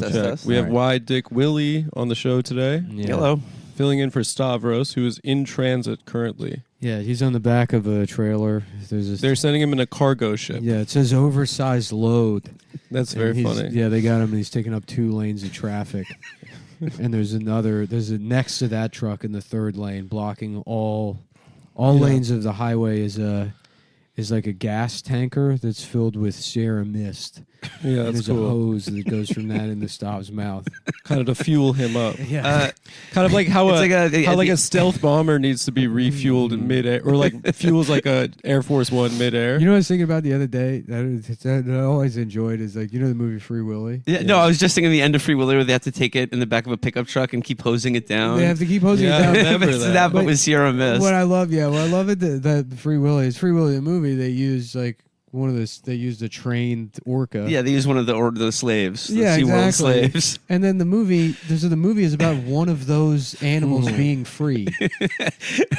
Test. We have Wide Dick Willie on the show today. Yeah. Hello. Filling in for Stavros, who is in transit currently. Yeah, he's on the back of a trailer. They're sending him in a cargo ship. Yeah, it says oversized load. That's very funny. Yeah, they got him, and he's taking up 2 lanes of traffic. And there's next to that truck in the 3rd lane, blocking all lanes of the highway is like a gas tanker that's filled with Sierra Mist. Yeah, that's there's cool. a hose that goes from that into Stav's mouth. Kind of to fuel him up. Yeah. Kind of like how It's a stealth bomber needs to be refueled in midair, or like fuels like a Air Force One midair. You know what I was thinking about the other day that I always enjoyed is like, you know the movie Free Willy? Yeah, no, I was just thinking the end of Free Willy where they have to take it in the back of a pickup truck and keep hosing it down. They have to keep hosing Yeah, it down. I remember It's that. but with Sierra Mist. What I love it that Free Willy is Free Willy the movie. They use like they used a trained orca. Yeah, they use one of the slaves. The Yeah, SeaWorld exactly. slaves. And then the movie is about one of those animals being free.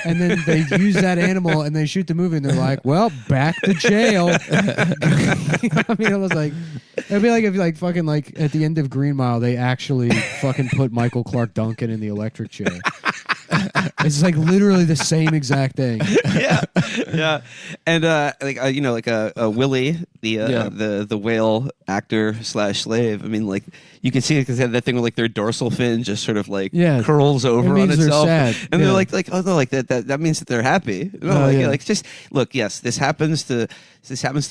And then they use that animal and they shoot the movie and they're like, well, back to jail. I mean, it was like, it'd be like if like fucking like at the end of Green Mile, they actually fucking put Michael Clark Duncan in the electric chair. It's like literally the same exact thing. Yeah, and Willie, the whale actor / slave. I mean, like you can see it because they have that thing where like their dorsal fin just sort of like curls over on means they're itself, sad. and Yeah. they're like oh no, like that means that they're happy. No, just look. Yes, this happens to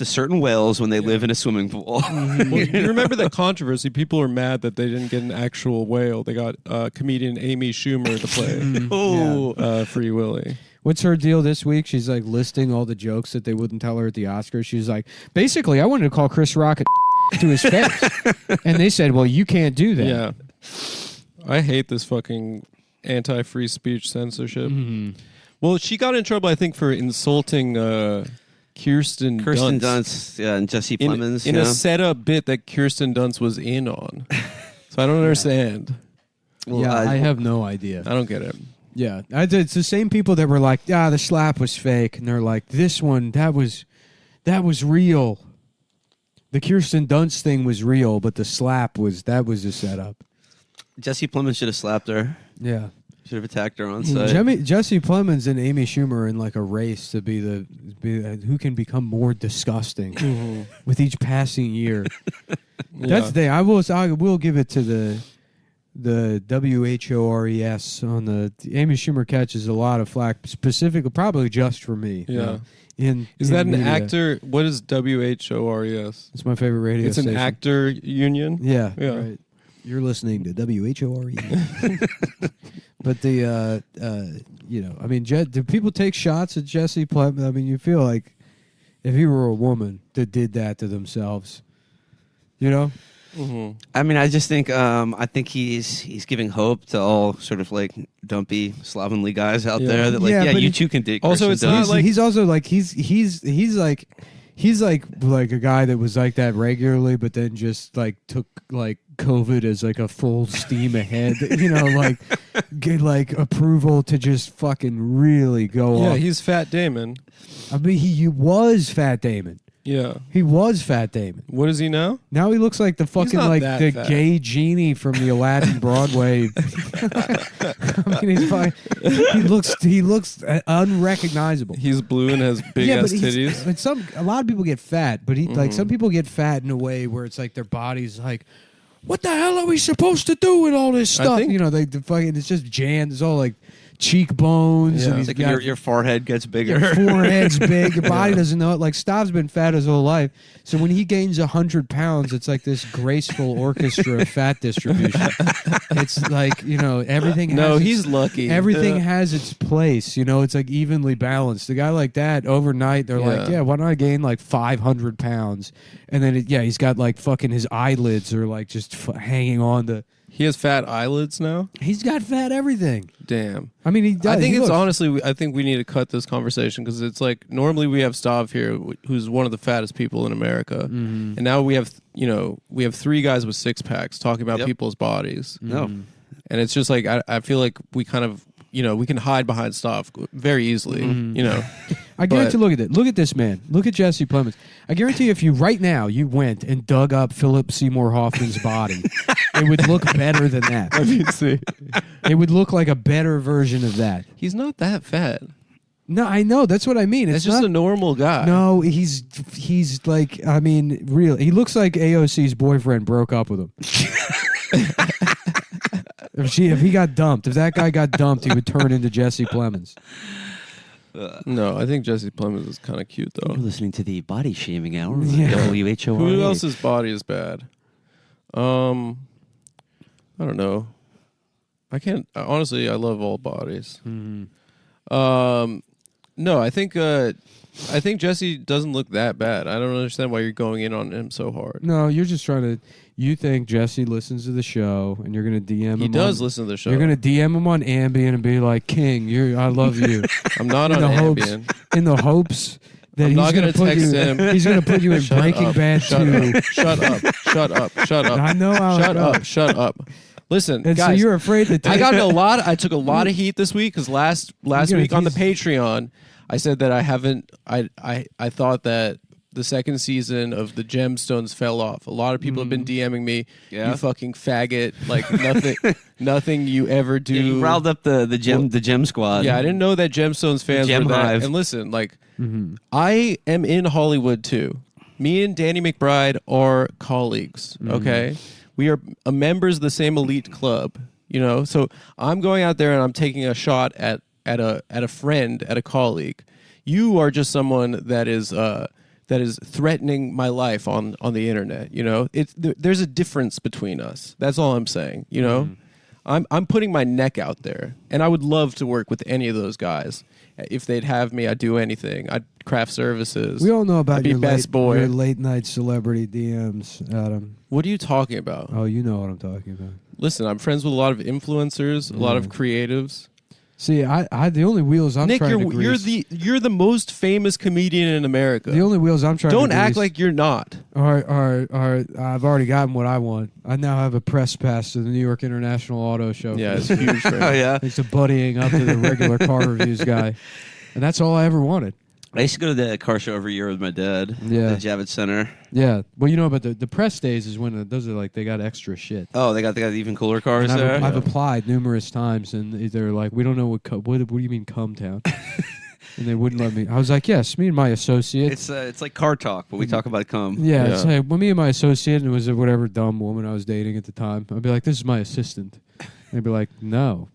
certain whales when they live in a swimming pool. Well, you remember that controversy? People were mad that they didn't get an actual whale. They got comedian Amy Schumer to play Free Willy. What's her deal this week? She's like listing all the jokes that they wouldn't tell her at the Oscars. She's like, basically, I wanted to call Chris Rock to his face. And they said, well, you can't do that. Yeah. I hate this fucking anti-free speech censorship. Mm-hmm. Well, she got in trouble, I think, for insulting Kirsten Dunst, and Jesse Plemons in a setup bit that Kirsten Dunst was in on. So I don't understand. Well, I have no idea. I don't get it. Yeah, it's the same people that were like, the slap was fake, and they're like, this one, that was real. The Kirsten Dunst thing was real, but the slap was a setup. Jesse Plemons should have slapped her. Yeah, should have attacked her on site. Jesse Plemons and Amy Schumer are in like a race to be who can become more disgusting with each passing year. That's the thing. I will give it to the WHORES on the Amy Schumer catches a lot of flack, specifically probably just for me. Yeah. Is that an actor? What is WHORES? It's my favorite radio It's station. an actor union? Yeah. Yeah. Right. You're listening to WHORES. But I mean, do people take shots at Jesse Plemons? I mean, you feel like if he were a woman that did that to themselves, you know? Mm-hmm. I mean, I just think he's giving hope to all sort of like dumpy slovenly guys out there that you too can dig. Also, it's not like he's also like he's like a guy that was like that regularly, but then just like took like COVID as like a full steam ahead, like get like approval to just fucking really go yeah, off. he's Fat Damon. I mean, he was Fat Damon. Yeah. He was Fat Damon. What is he now? Now he looks like the fucking not like that the fat. gay genie from the Aladdin Broadway. I mean, he's fine. He looks unrecognizable. He's blue and has big ass titties. But a lot of people get fat, but like some people get fat in a way where it's like their body's like, what the hell are we supposed to do with all this stuff? think- The fucking it's just jammed. It's all like cheekbones. Yeah. And he's It's like got your forehead gets bigger. your forehead's big. Your body doesn't know it. Like Stav's been fat his whole life, so when he gains 100 pounds, it's like this graceful orchestra of fat distribution. It's like everything. No, has he's lucky. Everything has its place. It's like evenly balanced. A guy like that overnight, they're like, why don't I gain like 500 pounds? And then he's got like fucking his eyelids are like just hanging on to. He has fat eyelids now? He's got fat everything. Damn. I mean, he does. I think He it's looks- honestly, I think we need to cut this conversation because it's like normally we have Stav here, who's one of the fattest people in America, and now we have 3 guys with 6-packs talking about people's bodies. No. Mm-hmm. And it's just like I feel like we kind of we can hide behind Stav very easily. I guarantee. Look at this man. Look at Jesse Plemons. I guarantee if you right now you went and dug up Philip Seymour Hoffman's body, it would look better than that. Let me see. It would look like a better version of that. He's not that fat. No, I know. That's what I mean. It's just a normal guy. No, he's like, I mean, real. He looks like AOC's boyfriend broke up with him. If he got dumped, if that guy got dumped, he would turn into Jesse Plemons. No, I think Jesse Plemons is kind of cute though. You're listening to the Body Shaming Hour. Yeah. WHOR. Who else's body is bad? I don't know. I can't. Honestly, I love all bodies. Mm-hmm. No, I think Jesse doesn't look that bad. I don't understand why you're going in on him so hard. No, you're just trying to. You think Jesse listens to the show, and you're going to DM him. He does listen to the show. You're going to DM him on Ambien and be like, "King, I love you." I'm not on Ambien. In the hopes that I'm not going to text him. He's going to put you in Breaking Bad 2. Shut up. I know how. Shut up. Listen, and guys. so you're afraid that I took a lot of heat this week because last week on the Patreon, I said that I thought that the second season of the Gemstones fell off. A lot of people have been DMing me, you fucking faggot, like nothing you ever do. Yeah, you riled up the gem squad. Yeah, I didn't know that Gemstones fans were that. Hive. And listen, like I am in Hollywood too. Me and Danny McBride are colleagues, okay? We are members of the same elite club, you know? So I'm going out there and I'm taking a shot at a friend, at a colleague. You are just someone that is threatening my life on the internet, you know? There's a difference between us. That's all I'm saying, you know? I'm putting my neck out there, and I would love to work with any of those guys. If they'd have me, I'd do anything. I'd craft services. We all know about your your late night celebrity DMs, Adam. What are you talking about? Oh, you know what I'm talking about. Listen, I'm friends with a lot of influencers, a lot of creatives. See, I the only wheels I'm Nick, trying to grease. you're the most famous comedian in America. The only wheels I'm trying to grease. Don't act like you're not. Are I've already gotten what I want. I now have a press pass to the New York International Auto Show. Yeah, it's huge for Oh, yeah. Thanks to buddying up to the regular car reviews guy. And that's all I ever wanted. I used to go to the car show every year with my dad. Yeah. The Javits Center. Yeah. Well, you know about the press days is when those are like they got extra shit. Oh, they got even cooler cars And there. I've applied numerous times, and they're like, "We don't know what do you mean, come town?" And they wouldn't let me. I was like, "Yes, me and my associate." It's like car talk, but we talk about cum. Yeah, it's like me and my associate, and it was whatever dumb woman I was dating at the time. I'd be like, "This is my assistant." They'd be like, "No,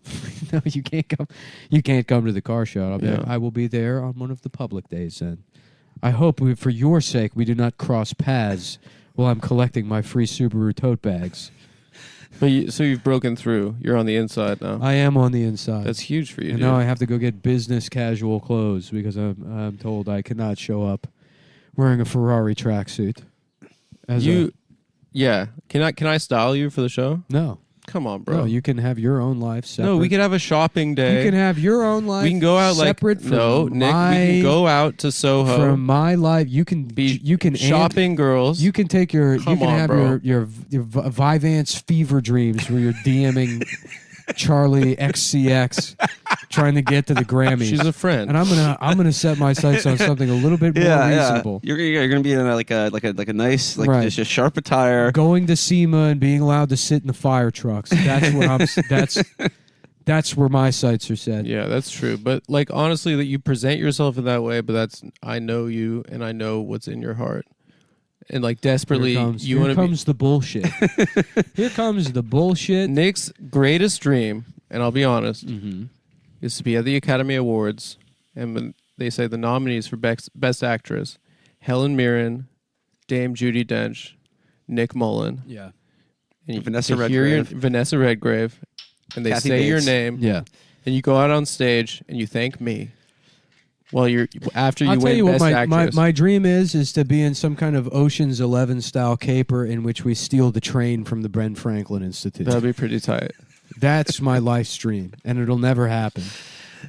no, you can't come. You can't come to the car show." I'll be like, "I will be there on one of the public days." Then, I hope for your sake we do not cross paths while I'm collecting my free Subaru tote bags. But so you've broken through. You're on the inside now. I am on the inside. That's huge for you. And now I have to go get business casual clothes because I'm told I cannot show up wearing a Ferrari tracksuit. Yeah. Can I style you for the show? No. Come on, bro. No, you can have your own life separate. No, we could have a shopping day. You can have your own life. We can go out separate from Nick. We can go out to Soho. From my life, you can shopping girls. You can take your. Come you can on, have bro. your Vyvanse fever dreams where you're DMing Charlie XCX trying to get to the Grammys. She's a friend, and I'm gonna set my sights on something a little bit more reasonable. You're gonna be in like a nice just a sharp attire. Going to SEMA and being allowed to sit in the fire trucks. That's what that's where my sights are set. Yeah, that's true. But like honestly, that you present yourself in that way, but I know you and I know what's in your heart. And like desperately, here comes the bullshit. Here comes the bullshit. Nick's greatest dream, and I'll be honest, is to be at the Academy Awards, and when they say the nominees for Best Actress, Helen Mirren, Dame Judi Dench, Nick Mullen, and Vanessa Redgrave, and they Kathy say your Bates. name, and you go out on stage and you thank me. Well, after you I'll win tell you what Best Actress. my dream is to be in some kind of Ocean's 11 style caper in which we steal the train from the Ben Franklin Institute. That'd be pretty tight. That's my life's dream, and it'll never happen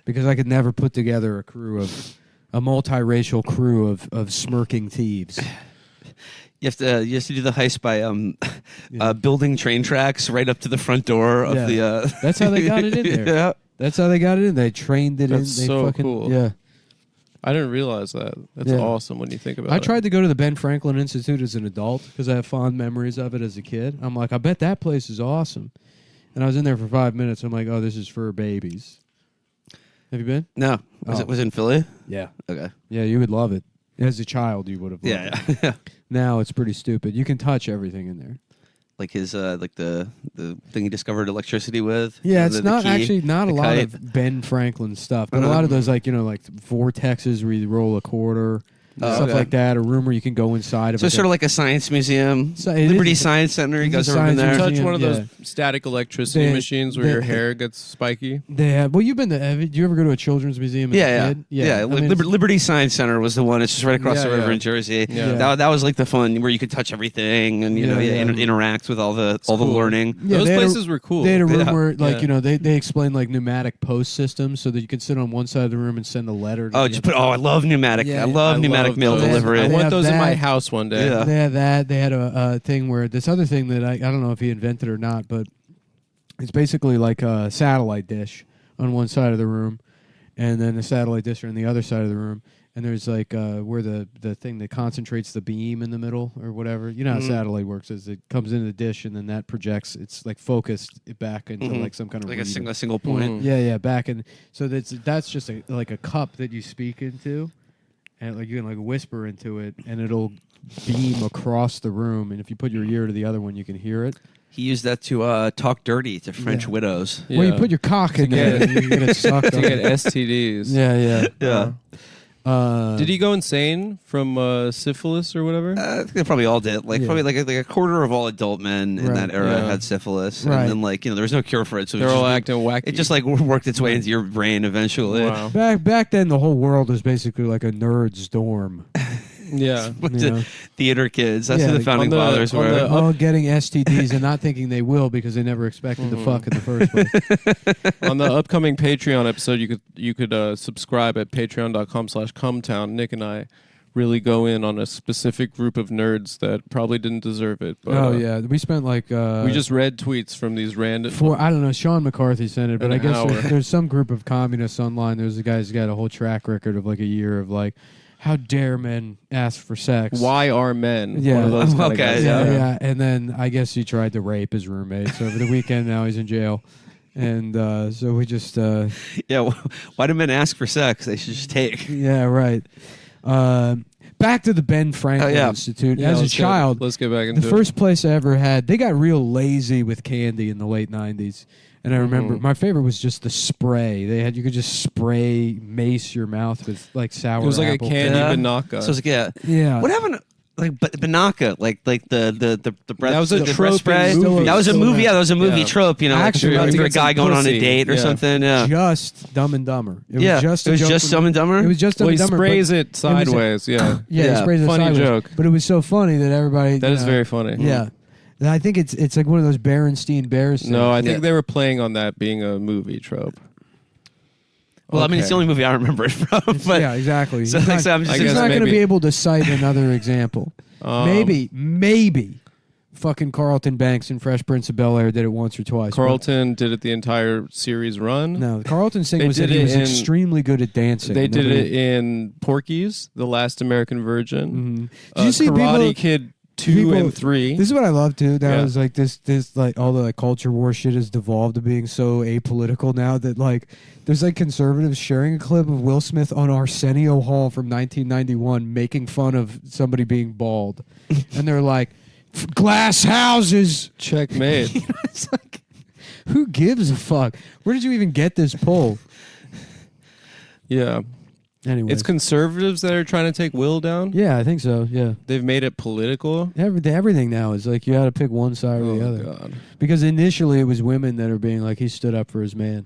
because I could never put together a multiracial crew of smirking thieves. You have to do the heist by building train tracks right up to the front door of the. That's how they got it in there. Yeah. That's how they got it in. They trained it in. That's They so fucking, cool. Yeah. I didn't realize that. That's awesome when you think about it. I tried to go to the Ben Franklin Institute as an adult because I have fond memories of it as a kid. I'm like, I bet that place is awesome. And I was in there for 5 minutes. I'm like, oh, this is for babies. Have you been? No. Was it in Philly? Yeah. Okay. Yeah, you would love it. As a child, you would have loved it. Yeah. Now it's pretty stupid. You can touch everything in there. Like his like the thing he discovered electricity with. Yeah, it's the not key, actually not a lot kite. of Ben Franklin stuff, but a lot of those like vortexes where you roll a quarter, stuff okay. like that. A room where you can go inside of. So it's sort of like a science museum, Liberty Science Center. You it's guys a ever been there? science Touch one of those Yeah. static electricity machines where your hair gets spiky. They have. Well, you've been to. Do you ever go to a children's museum? As a kid? Yeah. I mean, Liberty Science Center was the one. It's just right across Yeah, the river yeah. in Jersey. Yeah. That was like the fun where you could touch everything and interact with all the cool. learning. Yeah, Those they had places were cool. They had a room Yeah. where, like, Yeah. they explained like pneumatic post systems so that you could sit on one side of the room and send a letter. To I love pneumatic. Yeah. I love pneumatic mail those. delivery. I They want have those in my that. house one day. Yeah. They had that. They had a thing where this other thing that I don't know if he invented or not, but it's basically like a satellite dish on one side of the room, and then a satellite dish on the other side of the room. And there's like where the thing that concentrates the beam in the middle or whatever. You know how satellite works is it comes into the dish and then that projects. It's like focused back into like some kind of Like reader. a single point. Yeah, back in. So that's just like a cup that you speak into, and like you can like whisper into it, and it'll beam across the room. And if you put your ear to the other one, you can hear it. He used that to talk dirty to French widows. Well, you put your cock in there, and you get it sucked to up. get STDs. Yeah. Yeah. Did he go insane from syphilis or whatever? I think they probably all did. Like probably like a quarter of all adult men in Right. that era Yeah. had syphilis, Right. and then like there was no cure for it, so They're it all just, acting wacky. it just like worked its way into your brain eventually. Wow. Back then, the whole world was basically like a nerd's dorm. Yeah. With You know? the theater kids, that's Yeah, who the like, founding on the- fathers on were. the- All getting STDs and not thinking they will because they never expected to fuck in the first place. On the upcoming Patreon episode, you could subscribe at patreon.com/cumtown. Nick and I really go in on a specific group of nerds that probably didn't deserve it. But, Oh yeah, we spent like we just read tweets from these random. I don't know. Sean McCarthy sent it, but An I guess hour. there's some group of communists online. There's a guy who's got a whole track record of like a year of like, how dare men ask for sex? Why are men? Yeah. One of those kind of Okay. guys. Yeah. And then I guess he tried to rape his roommate. So over the weekend now he's in jail, and so we just Yeah, why do men ask for sex? They should just take. yeah right. Back to the Ben Franklin Institute. Yeah, As a let's get- child, let's get back the into it. first place I ever had, they got real lazy with candy in the late 90s. And I remember my favorite was just the spray. You could just spray mace your mouth with like sour It was like apple. a candy Yeah. banaka. So it's like, yeah. Yeah. What happened? Like Banaka, like the breath. That was a the breath trope in spray. movies. That was a Still movie. there. Yeah, that was a movie Yeah. trope. You know, Actually, like about if to you're a get some guy going on a pussy. date or Yeah. something. Yeah, Just Dumb and Dumber. It yeah. was just it a was joke just from- Dumb and Dumber. It was just Dumb well, and he Dumber. sprays but it sideways. Yeah. Yeah, he Yeah. sprays it Funny sideways. joke. But it was so funny that everybody. That is very funny. Yeah. And I think it's like one of those Berenstein Bears. No, I things. think Yeah. they were playing on that being a movie trope. Well, I mean, it's the Okay. only movie I remember it from. But yeah, exactly. So, He's like, not, so I'm just I he's guess not going to maybe- be able to cite another example. Maybe fucking Carlton Banks and Fresh Prince of Bel-Air did it once or twice. Carlton did it the entire series run. No, Carlton Singh They was, did he it was in- extremely good at dancing. They did Nobody- it in Porky's, The Last American Virgin. Mhm. Did you see Karate people? Kid 2 people- and 3. This is what I love too. Now Yeah. is like this like all the like culture war shit has devolved to being so apolitical now that like there's like conservatives sharing a clip of Will Smith on Arsenio Hall from 1991 making fun of somebody being bald, and they're like, glass houses. Checkmate. It's like, who gives a fuck? Where did you even get this poll? Yeah. Anyway, It's conservatives that are trying to take Will down. yeah, I think so. Yeah, They've made it political. everything now is like you got to pick one side or the other. God. Because initially it was women that are being like he stood up for his man.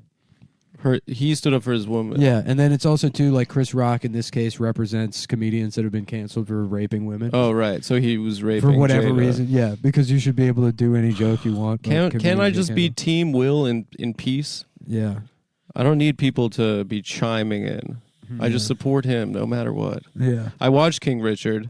He stood up for his woman. Yeah, and then it's also too like Chris Rock in this case represents comedians that have been canceled for raping women Oh, right. So he was raping for whatever Jada. reason. Yeah, because you should be able to do any joke you want. but Can I comedians just are be canceled. Team Will in peace? Yeah, I don't need people to be chiming in. I just support him no matter what. yeah. I watched King Richard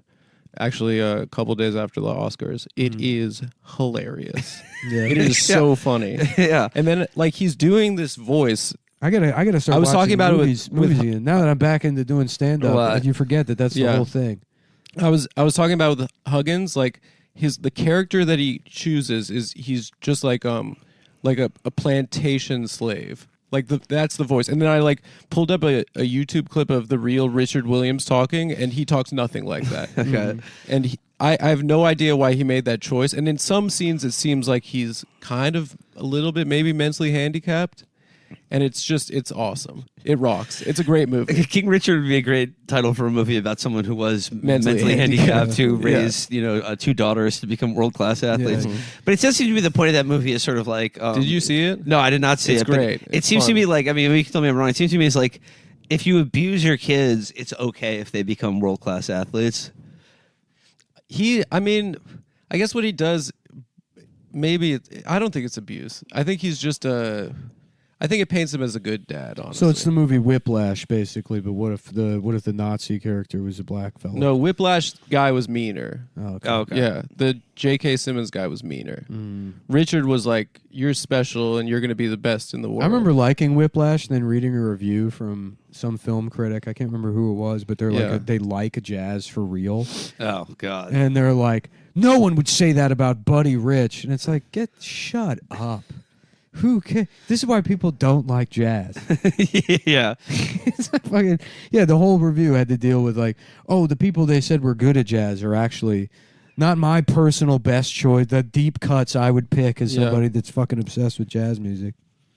actually a couple days after the Oscars. It is hilarious. Yeah. It is so funny. yeah, And then like he's doing this voice I gotta start. I was watching talking about movies, it with again. Now that I'm back into doing stand up, you forget that that's the whole thing. I was talking about with Huggins, like the character that he chooses is he's just like a plantation slave. Like that's the voice. And then I like pulled up a YouTube clip of the real Richard Williams talking, and he talks nothing like that. Okay. And I have no idea why he made that choice. And in some scenes, it seems like he's kind of a little bit maybe mentally handicapped. And it's awesome. It rocks. It's a great movie. King Richard would be a great title for a movie about someone who was mentally handicapped who raised, two daughters to become world-class athletes. Mm-hmm. But it does seem to be the point of that movie is sort of like... did you see it? No, I did not see it. It's great. It seems to me like, I mean, you can tell me I'm wrong. It seems to me it's like, if you abuse your kids, it's okay if they become world-class athletes. I guess what he does, I don't think it's abuse. I think he's just I think it paints him as a good dad, honestly. So it's the movie Whiplash, basically. But what if the Nazi character was a black fellow? No, Whiplash guy was meaner. Oh, okay. Okay. Yeah, the J.K. Simmons guy was meaner. Richard was like, "You're special, and you're going to be the best in the world." I remember liking Whiplash, and then reading a review from some film critic. I can't remember who it was, but they're like they like jazz for real. Oh God! And they're like, no one would say that about Buddy Rich, and it's like, shut up. Who cares? This is why people don't like jazz. Yeah. It's like fucking, the whole review had to deal with like, oh, the people they said were good at jazz are actually not my personal best choice. The deep cuts I would pick as somebody that's fucking obsessed with jazz music.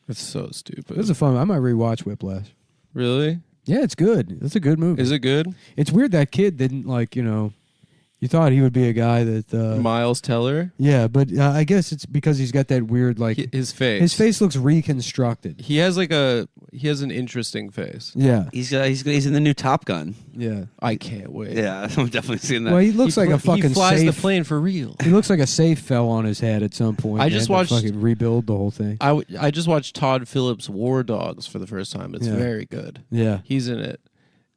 It's so stupid. It's a fun. I might rewatch Whiplash. Really? Yeah, it's good. It's a good movie. Is it good? It's weird that kid didn't you thought he would be a guy that... Miles Teller? Yeah, but I guess it's because he's got that weird, like... His face. His face looks reconstructed. He has an interesting face. Yeah. He's in the new Top Gun. Yeah. I can't wait. Yeah, I'm definitely seeing that. Well, he looks like a fucking He flies safe... the plane for real. He looks like a safe fell on his head at some point. I just watched... fucking rebuild the whole thing. I just watched Todd Phillips' War Dogs for the first time. It's very good. Yeah. He's in it.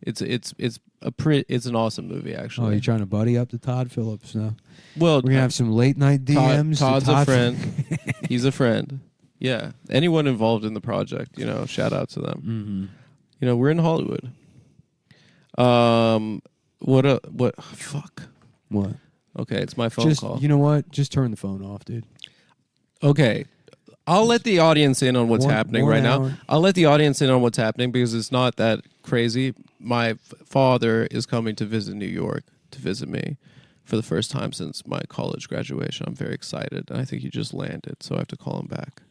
It's an awesome movie, actually. Oh, you're trying to buddy up to Todd Phillips now? Well, we're gonna have some late night DMs. Todd's a friend. He's a friend. Yeah. Anyone involved in the project, shout out to them. Mm-hmm. We're in Hollywood. Fuck. What? Okay, it's my phone call. You know what? Just turn the phone off, dude. Okay. I'll let the audience in on what's happening right now. I'll let the audience in on what's happening because it's not that crazy. My father is coming to visit New York to visit me for the first time since my college graduation. I'm very excited. And I think he just landed, so I have to call him back.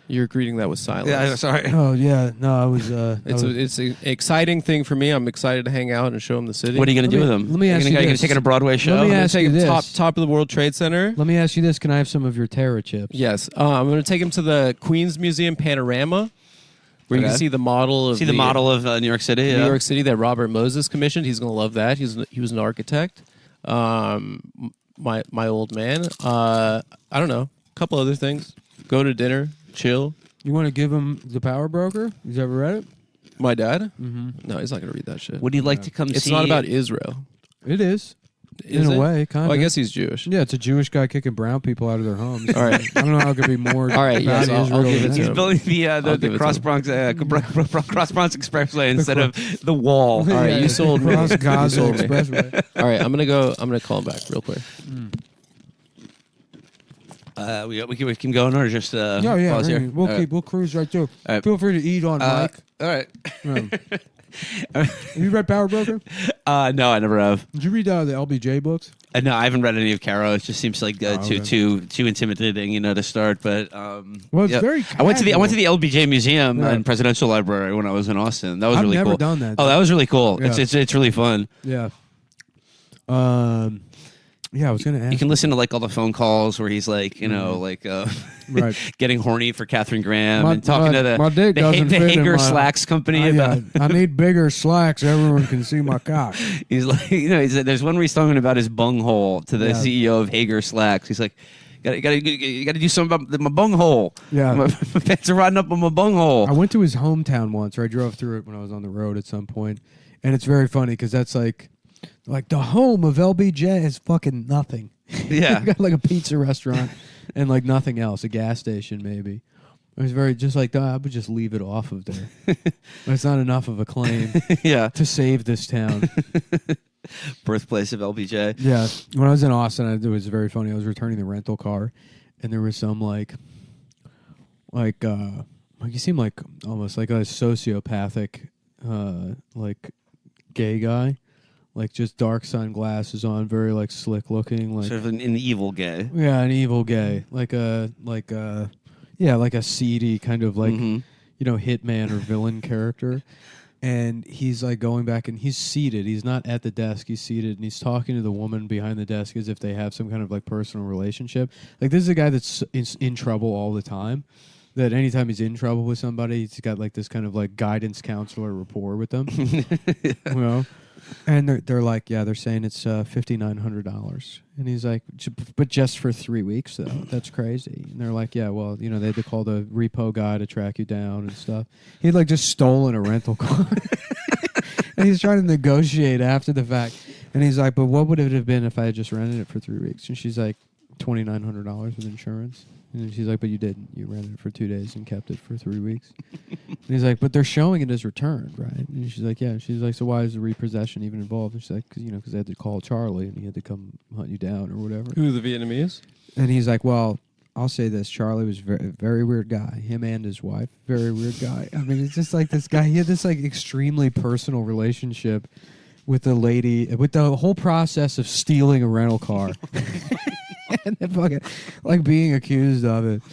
You're greeting that with silence. Yeah, sorry. Oh, yeah. No, I was... It's an exciting thing for me. I'm excited to hang out and show him the city. What are you going to do with him? Let me ask you this. Are you going to take him to a Broadway show? Let me ask you this. Top of the World Trade Center. Let me ask you this. Can I have some of your Terra chips? Yes. I'm going to take him to the Queens Museum Panorama, where you can see the model of New York City. New York City that Robert Moses commissioned. He's going to love that. He was an architect. My old man. I don't know. A couple other things. Go to dinner. Chill. You want to give him The Power Broker? He's ever read it? My dad? Mm-hmm. No, he's not going to read that shit. Would he like to come see... It's not about Israel. It is. In a way, kind of. I guess he's Jewish. Yeah, it's a Jewish guy kicking brown people out of their homes. All right. I don't know how it could be more All right, about yes, Israel. I'll give it to He's him. building the Cross Bronx Expressway instead of the wall. All right, you sold me. Cross Gaza You sold me. Expressway. All right, I'm gonna call him back real quick. We can keep going or just pause here? We'll cruise right through. Right. Feel free to eat on mic. All right. Have you read Power Broker? No, I never have. Did you read the LBJ books? No, I haven't read any of Caro. It just seems like too intimidating, to start. But well, it's very. I went to the LBJ Museum and Presidential Library when I was in Austin. That was really cool. I've never done that. Oh, that was really cool. Yeah. It's really fun. Yeah. Yeah, I was gonna ask. You can listen to like all the phone calls where he's like, right, getting horny for Katharine Graham and talking to my dick doesn't fit in Hager my, Slacks company about. I need bigger slacks. Everyone can see my cock. He's like, there's one where he's talking about his bunghole to the CEO of Hager Slacks. He's like, you got to do something about my bunghole. Yeah, my pants are rotting up on my bunghole. I went to his hometown once, or I drove through it when I was on the road at some point, and it's very funny because that's like the home of LBJ is fucking nothing. Yeah. Got like a pizza restaurant and like nothing else, a gas station maybe. It was very just like, I would just leave it off of there. It's not enough of a claim to save this town. Birthplace of LBJ. Yeah. When I was in Austin, it was very funny. I was returning the rental car, and there was some like you seem like almost like a sociopathic, like gay guy, like just dark sunglasses on, very like slick looking, like sort of an evil gay. Yeah, an evil gay, like a seedy kind of like hitman or villain character. And he's like going back, and he's seated. He's not at the desk. He's seated, and he's talking to the woman behind the desk as if they have some kind of like personal relationship. Like this is a guy that's in trouble all the time. That anytime he's in trouble with somebody, he's got like this kind of like guidance counselor rapport with them. You know? And they're like, they're saying it's $5,900, and he's like, but just for 3 weeks though, that's crazy. And they're like, well, they had to call the repo guy to track you down and stuff. He'd like just stolen a rental car, and he's trying to negotiate after the fact. And he's like, but what would it have been if I had just rented it for 3 weeks? And she's like, $2,900 with insurance. And she's like, but you didn't. You rented it for 2 days and kept it for 3 weeks. And he's like, but they're showing it as returned, right? And she's like, yeah. And she's like, so why is the repossession even involved? And she's like, because they had to call Charlie and he had to come hunt you down or whatever. Who, the Vietnamese? And he's like, well, I'll say this. Charlie was a very weird guy. Him and his wife, very weird guy. I mean, it's just like this guy. He had this like extremely personal relationship with the lady, with the whole process of stealing a rental car. And then fucking like being accused of it.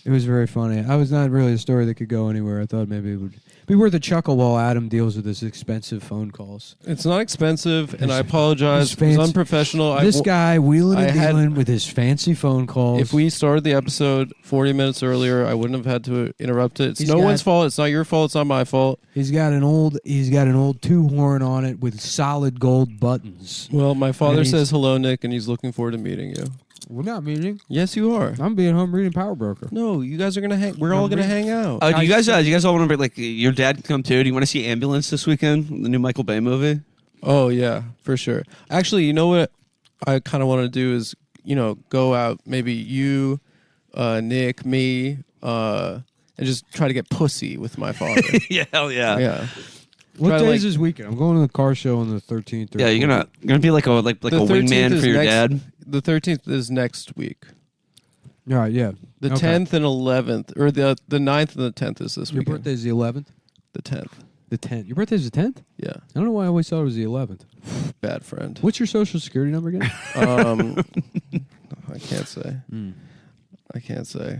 It was very funny. I was not really a story that could go anywhere. I thought maybe it would be worth a chuckle while Adam deals with his expensive phone calls. It's not expensive, and I apologize. It was unprofessional. This guy wheeling and dealing with his fancy phone calls. If we started the episode 40 minutes earlier, I wouldn't have had to interrupt it. It's no one's fault. It's not your fault. It's not my fault. He's got an old two horn on it with solid gold buttons. Well, my father says hello, Nick, and he's looking forward to meeting you. We're not meeting. Yes, you are. I'm being home reading Power Broker. No, you guys are gonna hang. We're all gonna hang out. Do you guys all want to like your dad can come too? Do you want to see Ambulance this weekend? The new Michael Bay movie. Oh yeah, for sure. Actually, you know what I kind of want to do is go out. Maybe you, Nick, me, and just try to get pussy with my father. Yeah, hell yeah. Yeah. What day is this weekend? I'm going to the car show on the 13th. Yeah, you're gonna be like a wingman for your dad. The 13th is next week. All right, yeah. The 10th and 11th, or the 9th and the 10th is this week. Your birthday's the 11th? The 10th. The 10th. Your birthday's the 10th? Yeah. I don't know why I always thought it was the 11th. Bad friend. What's your social security number again? I can't say. I can't say.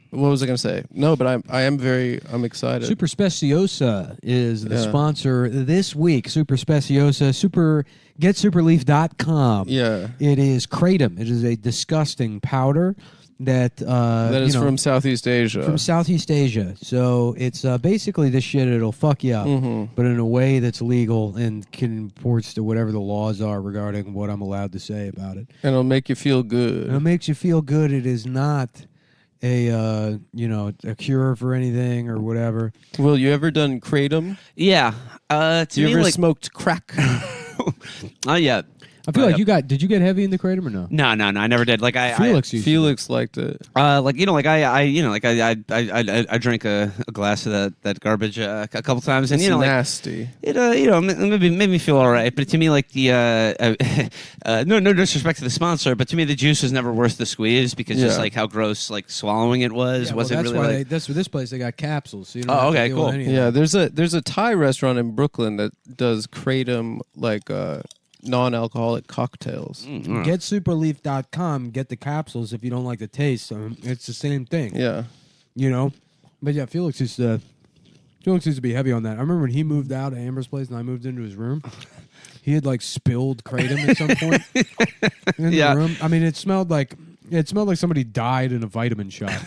What was I going to say? No, but I'm excited. Super Speciosa is the sponsor this week. Super Speciosa, getsuperleaf.com. Yeah. It is kratom. It is a disgusting powder that is from Southeast Asia. From Southeast Asia. So it's basically this shit. It'll fuck you up, but in a way that's legal and conforms to whatever the laws are regarding what I'm allowed to say about it. And it'll make you feel good. And it makes you feel good. It is not a cure for anything or whatever. Will, you ever done kratom? Yeah. You ever smoked crack? Not yet. I feel like did you get heavy in the kratom or no? No, I never did. Like Felix liked it. I drank a glass of that garbage a couple times, and it's nasty. It made me feel all right. But to me, like the no disrespect to the sponsor, but to me the juice was never worth the squeeze because just like how gross like swallowing it was. Wasn't that's really why like that's for this place. They got capsules. So you don't have to deal with anything. Yeah, there's a Thai restaurant in Brooklyn that does kratom like non-alcoholic cocktails. GetSuperleaf.com. Get the capsules if you don't like the taste. It's the same thing. Yeah. But yeah, Felix used to be heavy on that. I remember when he moved out of Amber's place and I moved into his room, he had like spilled kratom at some point in the room. I mean, it smelled like somebody died in a vitamin shot.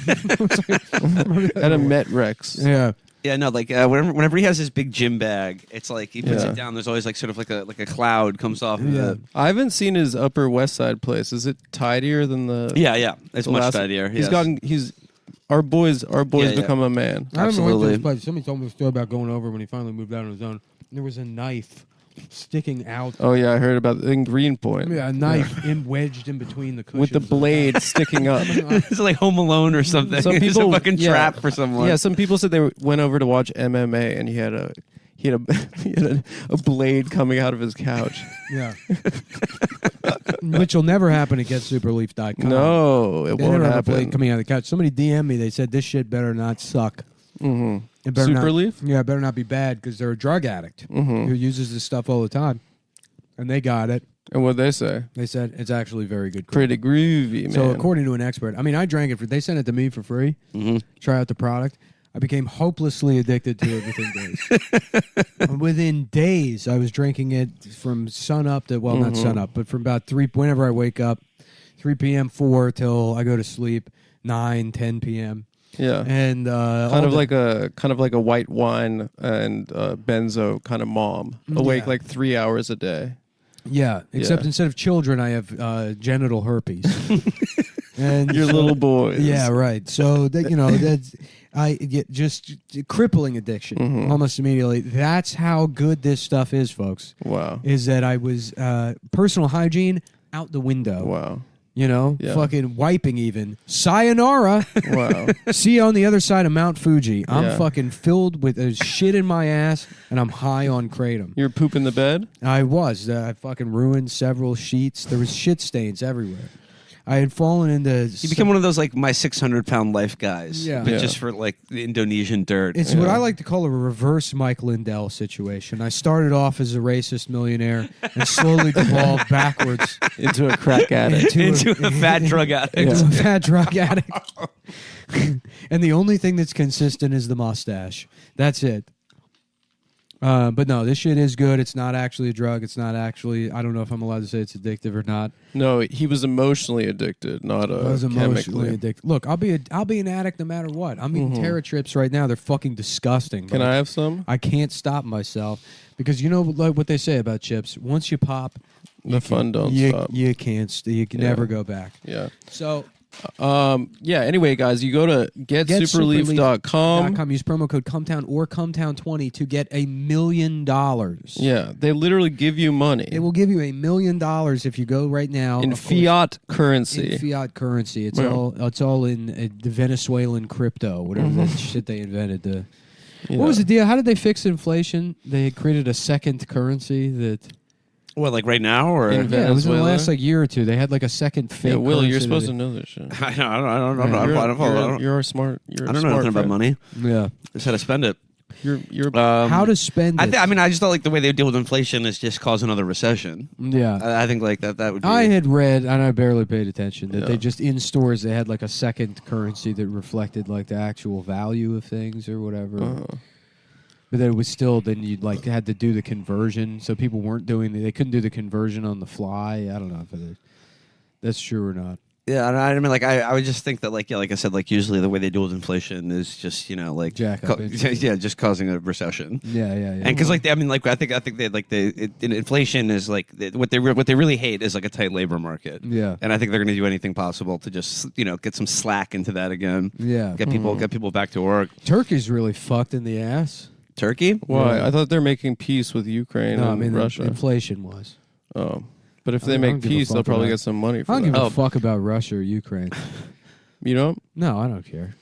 At a Met-Rex. Yeah. Yeah, no, like whenever he has his big gym bag, it's like he puts it down. There's always like sort of like a cloud comes off of it. I haven't seen his Upper West Side place. Is it tidier than the? Yeah, it's much tidier. Our boys become a man. I remember went to his place. Somebody told me a story about going over when he finally moved out on his own. There was a knife sticking out. Oh yeah, I heard about it in Greenpoint. Yeah, a knife wedged in between the cushions. With the blade sticking up. It's like Home Alone or something. Some It's people- a fucking yeah. trap for someone. Yeah, some people said they went over to watch MMA and he had a he had a blade coming out of his couch. Yeah. Which will never happen at GetSuperLeaf.com. No, it They won't never have a blade happen. coming out of the couch. Somebody DM'd me. They said this shit better not suck. Mm-hmm. It better not- Superleaf? Yeah, it better not be bad because they're a drug addict who uses this stuff all the time. And they got it. And what'd they say? They said it's actually very good. Pretty groovy, man. So according to an expert, I mean, I drank it they sent it to me for free. Try out the product. I became hopelessly addicted to it within days. Within days, I was drinking it from sun up to, well, not sun up, but from about 3, whenever I wake up, 3 p.m., 4 till I go to sleep, 9, 10 p.m. yeah. And kind of like a white wine and benzo kind of mom. Awake Yeah. like 3 hours a day. yeah, except Yeah. instead of children, I have genital herpes. And Your so- little boys. Yeah, right. So that that's I get just crippling addiction almost immediately. That's how good this stuff is, folks. Wow. Is that I was personal hygiene out the window. Wow. You know, Yeah. fucking wiping even. Sayonara. Wow. See you on the other side of Mount Fuji. I'm Yeah. fucking filled with shit in my ass, and I'm high on kratom. You're pooping the bed? I was. I fucking ruined several sheets. There was shit stains everywhere. I had fallen into. You become one of those like my 600-pound life guys. Yeah. But Yeah. just for like the Indonesian dirt. It's what I like to call a reverse Mike Lindell situation. I started off as a racist millionaire and slowly devolved backwards Into a crack addict. into a fat drug addict. into a fat drug addict. And the only thing that's consistent is the mustache. That's it. But no, this shit is good. It's not actually a drug. It's not actually. I don't know if I'm allowed to say it's addictive or not. No, he was emotionally addicted, not I was chemically. emotionally addicted. Look, I'll be an addict no matter what. I'm eating Terra Trips right now. They're fucking disgusting. Can but I have some? I can't stop myself because you know like what they say about chips. Once you pop, The fun don't you, stop. You can't. You can never go back. Yeah. So Yeah, anyway, guys, you go to getsuperleaf.com. Use promo code Cumtown or Cumtown20 to get $1 million. Yeah, they literally give you money It will give you $1 million if you go right now in of course, fiat currency. In fiat currency, it's Yeah. all in the Venezuelan crypto, whatever that shit they invented. Yeah. What was the deal? How did they fix inflation? They had created a second currency that. What, like right now, or In Yeah, it was in the Venezuela? last year or two. They had like a second fake. Yeah, Will, you're currency supposed that to know this shit. I don't know. You're a smart. You're a I don't know smart nothing about fan. money. Yeah. Just how to spend it. You're How to spend it. I mean, I just thought like the way they deal with inflation is just cause another recession. Yeah. I think like that would be. I had read, and I barely paid attention, that Yeah. they just in stores they had like a second currency that reflected like the actual value of things or whatever. But then it was still then you like had to do the conversion, so people weren't doing they couldn't do the conversion on the fly. I don't know if that's true or not. Yeah, and I mean, like I would just think that like like I said, like usually the way they deal with inflation is just like Jack up interest. yeah, just causing a recession. Yeah. And because like I mean like I think they like inflation is like what they really hate is like a tight labor market. Yeah. And I think they're going to do anything possible to just get some slack into that again. Yeah. Get people back to work. Turkey's really fucked in the ass. Turkey? Why? Yeah. I thought they're making peace with Ukraine No, I and mean Russia. inflation was. Oh, but if I they don't make give a peace, fuck they'll probably about- get some money I for don't give that. a fuck about Russia or Ukraine. You know, No, I don't care.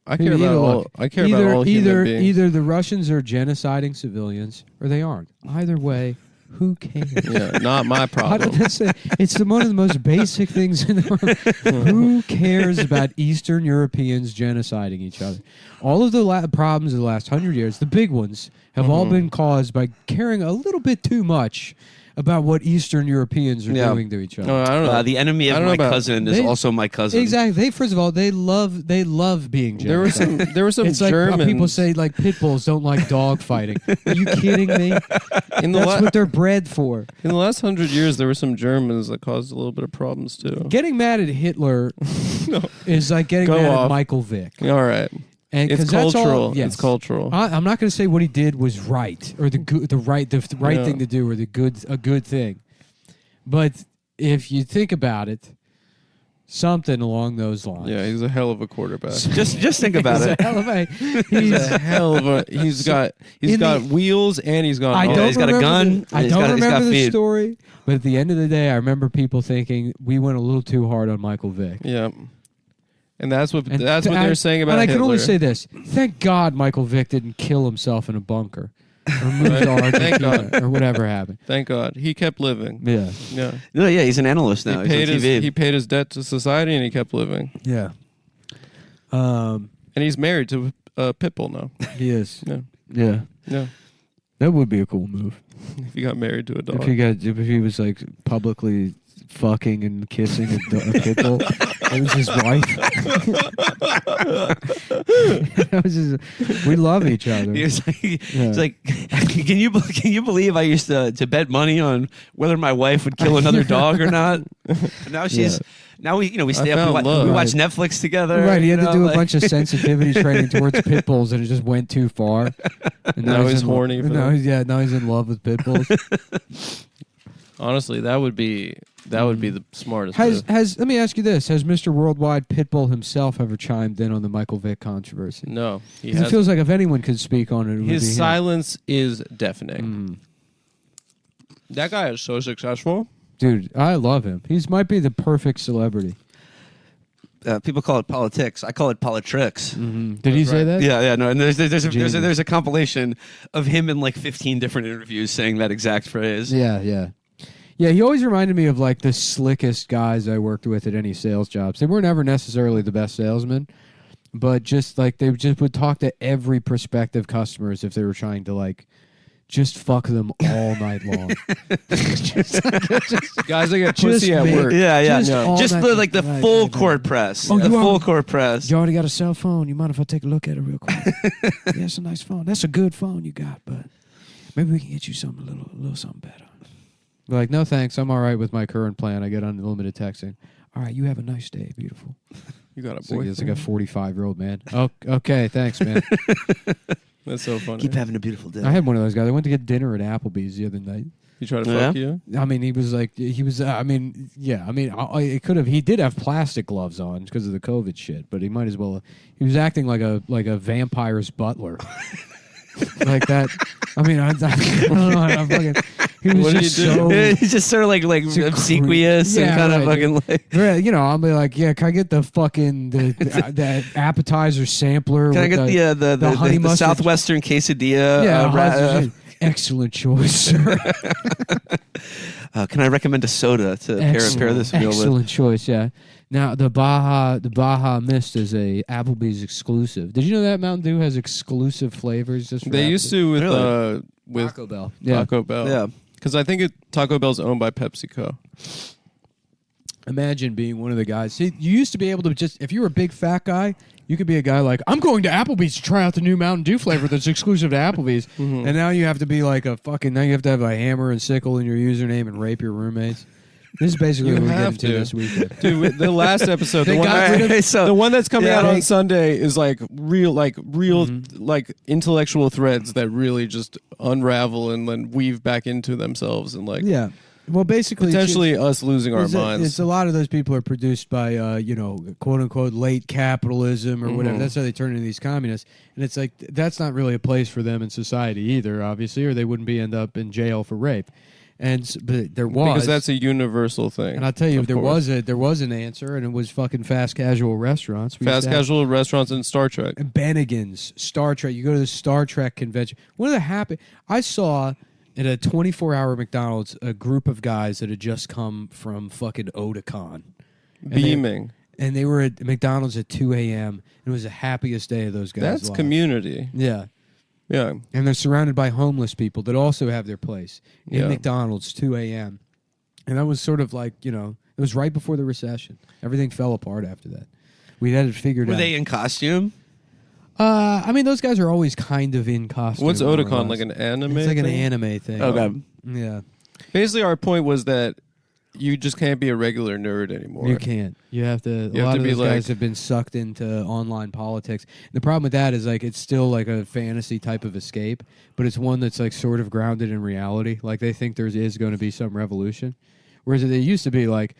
I care about all. I care either, about all human beings. Either the Russians are genociding civilians or they aren't. Either way, who cares? Yeah, not my I problem. don't, that's a, it's one of the most basic things in the world. Who cares about Eastern Europeans genociding each other? All of the problems of the last 100 years, the big ones, have all been caused by caring a little bit too much about what Eastern Europeans are Yeah. doing to each other. No, I don't know. The enemy I of don't know my about- cousin is They- also my cousin. Exactly. First of all, they love being genocided. There were some It's like Germans. people say like pit bulls don't like dog fighting. Are you kidding me? in the That's what they're bred for. in the last 100 years, there were some Germans that caused a little bit of problems too. Getting mad at Hitler is like getting Go mad off. at Michael Vick. All right, And it's 'cause that's cultural. all- yes. It's cultural. I'm not going to say what he did was right or the right Yeah. thing to do or a good thing. But if you think about it, Something along those lines. Yeah, he's a hell of a quarterback. Just think about it. He's a hell of a. He's got wheels and he's got. He's got a gun. I don't remember the story, but at the end of the day, I remember people thinking we went a little too hard on Michael Vick. Yeah. And that's what they're saying about Hitler. And I can only say this: thank God Michael Vick didn't kill himself in a bunker. Or moved to Argentina, or whatever happened. Thank God. He kept living. Yeah. Yeah. No, yeah, he's an analyst now. He paid his debt to society and he kept living. Yeah. And he's married to Pitbull now. He is. Yeah. Yeah. Yeah. That would be a cool move. If he got married to a dog. If he was like publicly fucking and kissing a Pitbull. That was his wife. We love each other. It's like, can you believe I used to bet money on whether my wife would kill another dog or not? Now now we stay up. We watch Netflix together. Right, he had to do a bunch of sensitivity training towards pit bulls, and it just went too far. And now he's horny. Now he's in love with pit bulls. Honestly, that would be the smartest move. Let me ask you this: has Mr. Worldwide Pitbull himself ever chimed in on the Michael Vick controversy? No, it feels like if anyone could speak on it, his silence is deafening. That guy is so successful, dude. I love him. He might be the perfect celebrity. People call it politics. I call it politricks. Did he say that? Yeah. No, and there's a compilation of him in like 15 different interviews saying that exact phrase. Yeah. He always reminded me of like the slickest guys I worked with at any sales jobs. They weren't ever necessarily the best salesmen, but just like they just would talk to every prospective customer as if they were trying to like just fuck them all night long. Guys that get pussy at work. Yeah. Just the full court press. Full court press. You already got a cell phone? You mind if I take a look at it real quick? Yeah, it's a nice phone. That's a good phone you got, but maybe we can get you something a little something better. Like, no thanks. I'm all right with my current plan. I get unlimited texting. All right, you have a nice day. Beautiful. You got a boy. It's like a 45-year-old man. Oh, okay, thanks, man. That's so funny. Keep having a beautiful day. I had one of those guys. I went to get dinner at Applebee's the other night. He tried to fuck you? I mean, he was. It could have. He did have plastic gloves on because of the COVID shit, but he might as well. He was acting like a vampire's butler. Like that. I mean, I don't know. I'm fucking. He was what just did you do? He's just sort of like obsequious and kind of fucking like. I'll be like, yeah, can I get the fucking the appetizer sampler? Can I get the honey the Southwestern quesadilla? Yeah, excellent choice, sir. Can I recommend a soda to pair this meal with? Excellent choice, yeah. Now the Baja Mist is a Applebee's exclusive. Did you know that Mountain Dew has exclusive flavors? Just for they used to with Taco Bell. Taco Bell. Yeah. Because I think Taco Bell's owned by PepsiCo. Imagine being one of the guys. See, you used to be able to just, if you were a big fat guy, you could be a guy like, I'm going to Applebee's to try out the new Mountain Dew flavor that's exclusive to Applebee's. And now you have to be like now you have to have a hammer and sickle in your username and rape your roommates. This is basically what we get into this weekend. Dude, the last episode, the one that's coming out on Sunday is like real intellectual threads that really just unravel and then weave back into themselves and like well, basically potentially us losing our minds. It's a lot of those people are produced by quote unquote late capitalism or whatever. That's how they turn into these communists. And it's like that's not really a place for them in society either, obviously, or they wouldn't end up in jail for rape. But there was, because that's a universal thing. And I'll tell you, there was an answer, and it was fucking fast casual restaurants. Fast casual restaurants and Star Trek. And Bennigan's, Star Trek. You go to the Star Trek convention. I saw at a 24-hour McDonald's a group of guys that had just come from fucking Otakon. Beaming. And they were at McDonald's at 2 a.m. It was the happiest day of those guys' That's lives. Community. Yeah. Yeah. And they're surrounded by homeless people that also have their place in McDonald's, 2 a.m. And that was sort of like, it was right before the recession. Everything fell apart after that. We had it figured out. Were they in costume? I mean, those guys are always kind of in costume. What's Otakon, like an anime It's like thing? an anime thing. Okay. Yeah. Basically, our point was that you just can't be a regular nerd anymore. You can't. You have to. A lot of those guys have been sucked into online politics. The problem with that is like it's still like a fantasy type of escape, but it's one that's like sort of grounded in reality. Like they think there is going to be some revolution, whereas it used to be like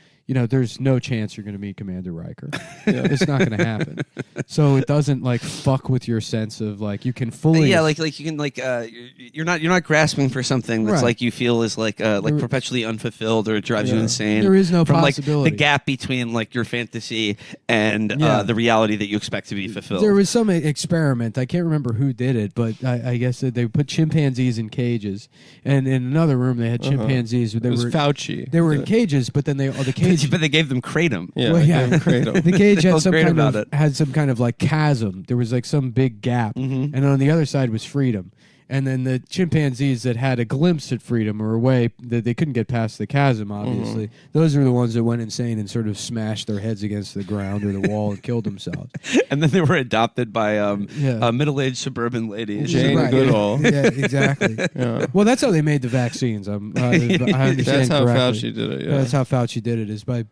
there's no chance you're going to meet Commander Riker. It's not going to happen. So it doesn't like fuck with your sense of like you can fully. Yeah, like you can like you're not grasping for something that's Right. like you feel is like perpetually unfulfilled or it drives you insane. There is no from possibility. Like the gap between like your fantasy and the reality that you expect to be fulfilled. There was some experiment. I can't remember who did it, but I guess that they put chimpanzees in cages, and in another room they had chimpanzees. It was Fauci. They were in cages, but then the cage. But they gave them kratom. Yeah, Well, yeah. kratom. The cage had What's some great kind about of it? had some kind of like chasm. There was like some big gap, and on the other side was freedom. And then the chimpanzees that had a glimpse at freedom or a way that they couldn't get past the chasm, obviously, those are the ones that went insane and sort of smashed their heads against the ground or the wall and killed themselves. And then they were adopted by middle-aged suburban ladies. Jane Right. Goodall. Yeah, exactly. Yeah. Well, that's how they made the vaccines. I understand That's how correctly. Fauci did it. Yeah. That's how Fauci did it. Is by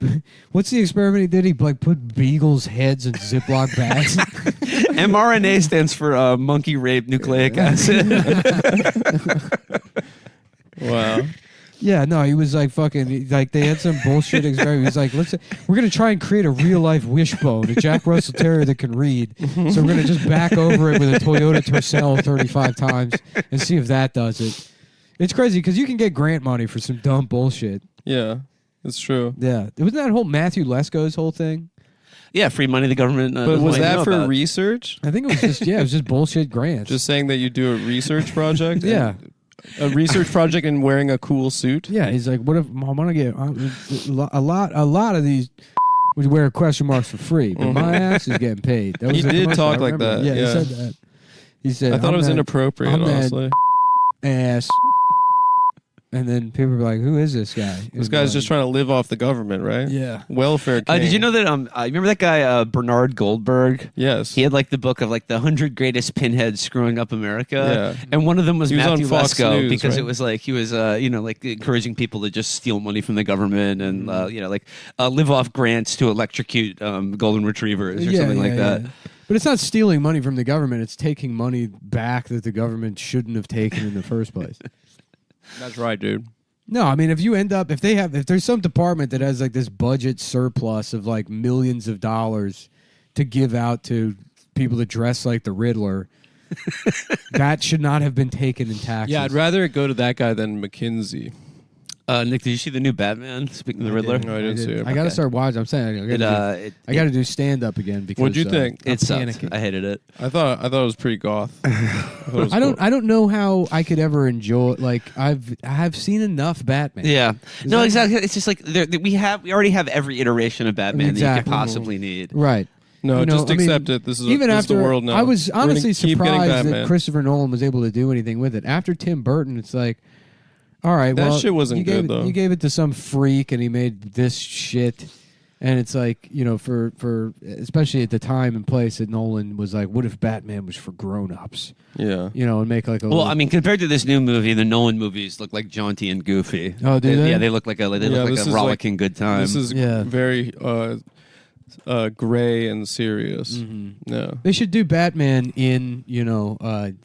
what's the experiment he did? He like put beagles' heads in Ziploc bags. mRNA stands for monkey rape nucleic acid. Wow. Yeah, no, he was like fucking like they had some bullshit experiment. He was like, we're gonna try and create a real life wishbone, a Jack Russell Terrier that can read. So we're gonna just back over it with a Toyota Tercel 35 times and see if that does it. It's crazy because you can get grant money for some dumb bullshit. Yeah, it's true. Yeah, wasn't that whole Matthew Lesko's whole thing? Yeah, free money the government. But doesn't was want you to that know for about. research? I think it was just it was just bullshit grants. Just saying that you do a research project? yeah. A research project and wearing a cool suit? Yeah, he's like, what if I want to get a lot of these would wear question marks for free, but my ass is getting paid. That was He the did commercial, talk I like remember. that, Yeah, he yeah. said that. He said, I thought it was inappropriate, I'm that honestly. ass. And then people were like, "Who is this guy?" This guy's just trying to live off the government, right? Yeah. Welfare king. Did you know that? You remember that guy Bernard Goldberg? Yes. He had like the book of like the 100 greatest pinheads screwing up America. Yeah. And one of them was He was Matthew on Fox Lesko News, because right? it was like he was like encouraging people to just steal money from the government and live off grants to electrocute golden retrievers or something like that. Yeah. But it's not stealing money from the government; it's taking money back that the government shouldn't have taken in the first place. That's right, dude. No, I mean if there's some department that has like this budget surplus of like millions of dollars to give out to people that dress like the Riddler, that should not have been taken in taxes. Yeah, I'd rather it go to that guy than McKinsey. Nick, did you see the new Batman? Speaking of the Riddler, No, I didn't see it. I got to start watching. I'm saying I got to do stand up again because What'd you think? I'm it sucked. panicking. I hated it. I thought it was pretty goth. I don't know how I could ever enjoy. Like I've seen enough Batman. Yeah. No, that- exactly. It's just like we already have every iteration of Batman that you Exactly. could possibly need. Right. No, You know, just I mean, accept it. This is Even this after is the world now. I was We're gonna honestly keep getting surprised that Batman. Christopher Nolan was able to do anything with it. After Tim Burton, it's like, all right, That well, shit wasn't you gave good, though. You gave it to some freak, and he made this shit. And it's like, for especially at the time and place that Nolan was like, what if Batman was for grown-ups? Yeah. And make like a Well, little, I mean, compared to this new movie, the Nolan movies look like jaunty and goofy. Oh, do they? Yeah, they look like a this is rollicking good time. This is Yeah. very gray and serious. Mm-hmm. Yeah. They should do Batman in,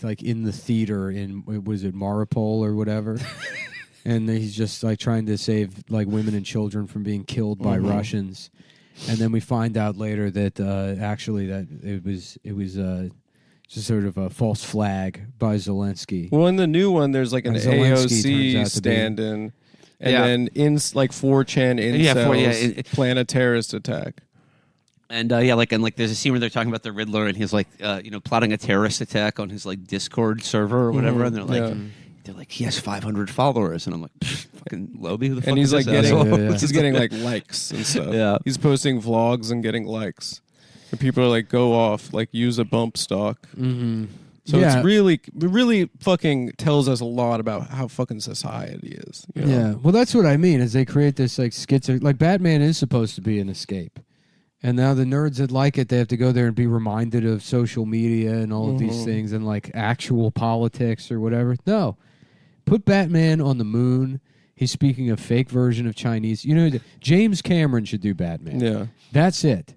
like in the theater in, was it Maripol or whatever? And he's just like trying to save like women and children from being killed by Russians. And then we find out later that actually that it was just sort of a false flag by Zelensky. Well, in the new one, there's like an Zelensky turns AOC out to be- stand-in, and Yeah. then in like 4chan incels plan a terrorist attack. And there's a scene where they're talking about the Riddler, and he's like, plotting a terrorist attack on his like Discord server or whatever, and they're like. Yeah. They're like, he has 500 followers, and I'm like, fucking Lobby, who the fuck And he's is like this getting, asshole? Yeah. he's getting like likes and stuff. Yeah. He's posting vlogs and getting likes, and people are like, "Go off, like use a bump stock." Mm-hmm. So Yeah. it really fucking tells us a lot about how fucking society is. You know? Yeah, well, that's what I mean. Is they create this like like Batman is supposed to be an escape, and now the nerds that like it, they have to go there and be reminded of social media and all of these things and like actual politics or whatever. No, put Batman on the moon. He's speaking a fake version of Chinese. James Cameron should do Batman. Yeah. That's it.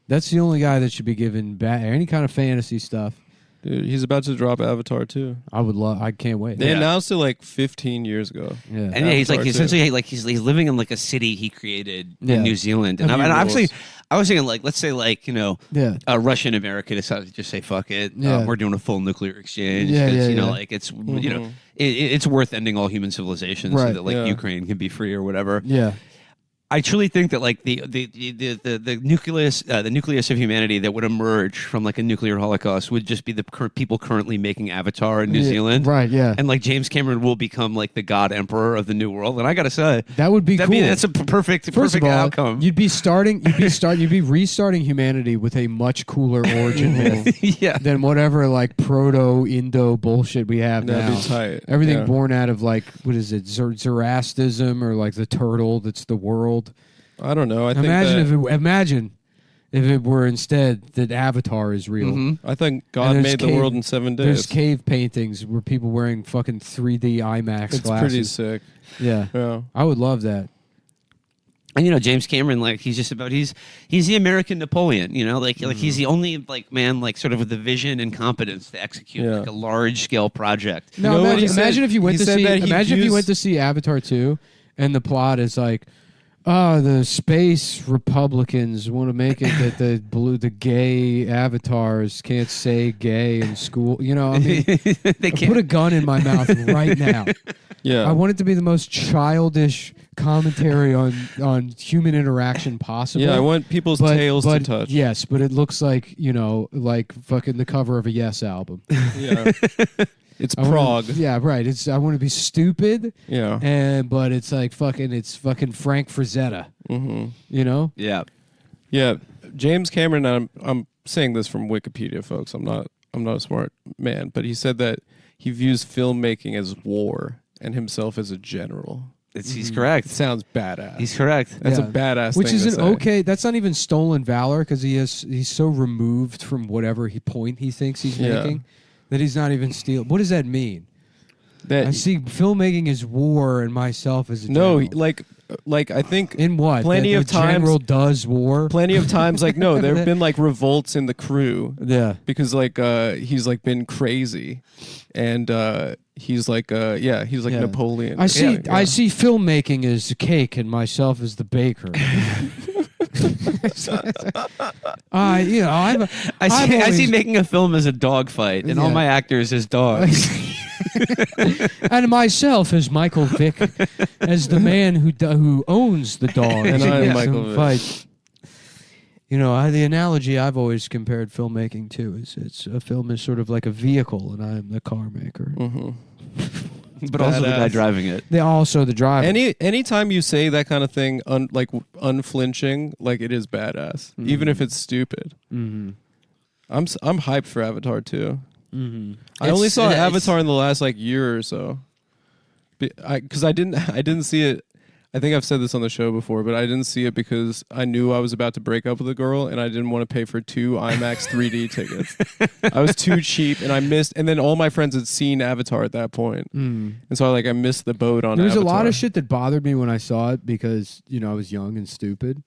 That's the only guy that should be given any kind of fantasy stuff. Dude, he's about to drop Avatar 2. I can't wait. They announced it like 15 years ago. Yeah. And yeah, he's like Avatar 2. essentially like he's living in like a city he created Yeah. in New Zealand. And obviously, I was thinking like, let's say like, you know, Yeah. Russia and America decided to just say fuck it. Yeah. We're doing a full nuclear exchange. Yeah, 'cause, yeah, you know, yeah. like it's you know it's worth ending all human civilization so Right. that like Ukraine can be free or whatever. Yeah. I truly think that like the nucleus of humanity that would emerge from like a nuclear holocaust would just be the people currently making Avatar in New Zealand, Right. Yeah. and like James Cameron will become like the god emperor of the new world. And I gotta say, That would be cool. that's a perfect First of all, outcome. you'd be restarting humanity with a much cooler origin myth Yeah, than whatever like proto-Indo bullshit we have That'd now. be tight. Everything Yeah. born out of like what is it, Zoroastrianism or like the turtle that's the world. I don't know. I think Imagine if it were instead that Avatar is real. Mm-hmm. I think God there's made the world in 7 days. There's cave paintings where people wearing fucking 3D IMAX It's glasses. pretty sick. Yeah. Yeah. I would love that. and you know James Cameron, like he's the American Napoleon. You know, like he's the only like man like sort of with the vision and competence to execute Yeah. like a large scale project. No, You know what he imagine said? if you went He to said see. that he Imagine if you views- went to see Avatar 2, and the plot is like, the space Republicans want to make it that the gay avatars can't say gay in school. You know, I mean, They can't. put a gun in my mouth right now. Yeah. I want it to be the most childish commentary on human interaction possible. Yeah, I want people's tails to touch. Yes, but it looks like, you know, like fucking the cover of a Yes album. Yeah. It's I wanna- Prague. Yeah, right. I want to be stupid, Yeah. but it's fucking Frank Frazetta. Mm-hmm. You know? Yeah. Yeah. James Cameron, I'm saying this from Wikipedia, folks. I'm not a smart man, but he said that he views filmmaking as war and himself as a general. He's correct. It sounds badass. He's correct. That's Yeah. a badass Which thing is to an say. okay. That's not even stolen valor because he's so removed from whatever point he thinks he's Yeah. making that he's not even stealing. What does that mean? That I see filmmaking as war and myself as a no, general. like I think In what? plenty That of the times- general does war. plenty of times like no, there have been like revolts in the crew Yeah. because like he's like been crazy and he's like he's like Yeah. Napoleon. I see. Yeah. I see filmmaking as the cake and myself as the baker. You know, I see making a film as a dog fight and all Yeah. my actors as dogs. and myself as Michael Vick, as the man who owns the dog. And I'm Yes, Michael and Vick. fight. You know, the analogy I've always compared filmmaking to is it's a film is sort of like a vehicle, and I'm the car maker. Mhm. but also the guy Badass. driving it. They also the driver. Anytime you say that kind of thing, unflinching, like it is badass, even if it's stupid. Mm-hmm. I'm hyped for Avatar too. Mm-hmm. I only It's- saw it's- Avatar in the last like year or so, because I didn't see it. I think I've said this on the show before, but I didn't see it because I knew I was about to break up with a girl, and I didn't want to pay for 2 IMAX 3D tickets. I was too cheap, and I missed. And then all my friends had seen Avatar at that point, and so I missed the boat on. There was a Avatar. lot of shit that bothered me when I saw it because, you know, I was young and stupid.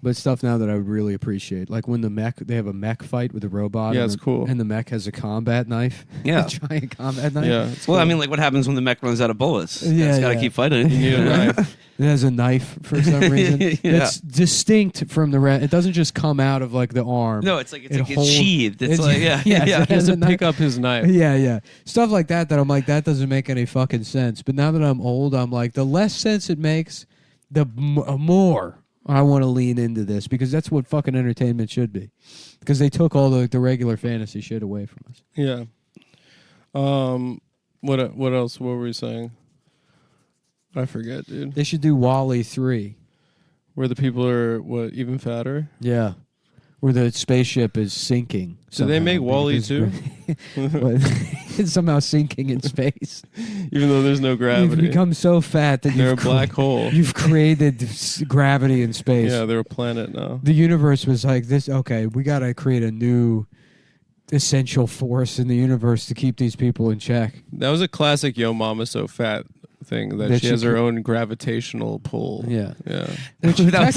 But stuff now that I would really appreciate. Like when they have a mech fight with a robot. Yeah, and it's cool. And the mech has a combat knife. Yeah. A giant combat knife. Yeah, it's Well, I cool. mean, like what happens when the mech runs out of bullets? Yeah, It's got to yeah. keep fighting. You need a knife. It has a knife for some reason. Yeah. It's distinct from the rest. It doesn't just come out of like the arm. No, it's like It it's holds- sheathed. It's it's- like yeah, yes, yeah. it He has has to a knife. pick up his knife. Yeah, yeah. Stuff like that I'm like, that doesn't make any fucking sense. But now that I'm old, I'm like, the less sense it makes, the more I want to lean into this because that's what fucking entertainment should be. Because they took all the regular fantasy shit away from us. Yeah. What else? What were we saying? I forget, dude. They should do Wall-E 3. Where the people are even fatter. Yeah. Where the spaceship is sinking. Did they make WALL-E too? It's somehow sinking in space. Even though there's no You've gravity. become so fat that They're a you've black hole. You've created gravity in space. Yeah, they're a planet now. The universe was like this. Okay, we got to create a new essential force in the universe to keep these people in check. That was a classic "Yo, Mama So Fat" thing. That she has her own gravitational pull. Yeah. Yeah. Which that was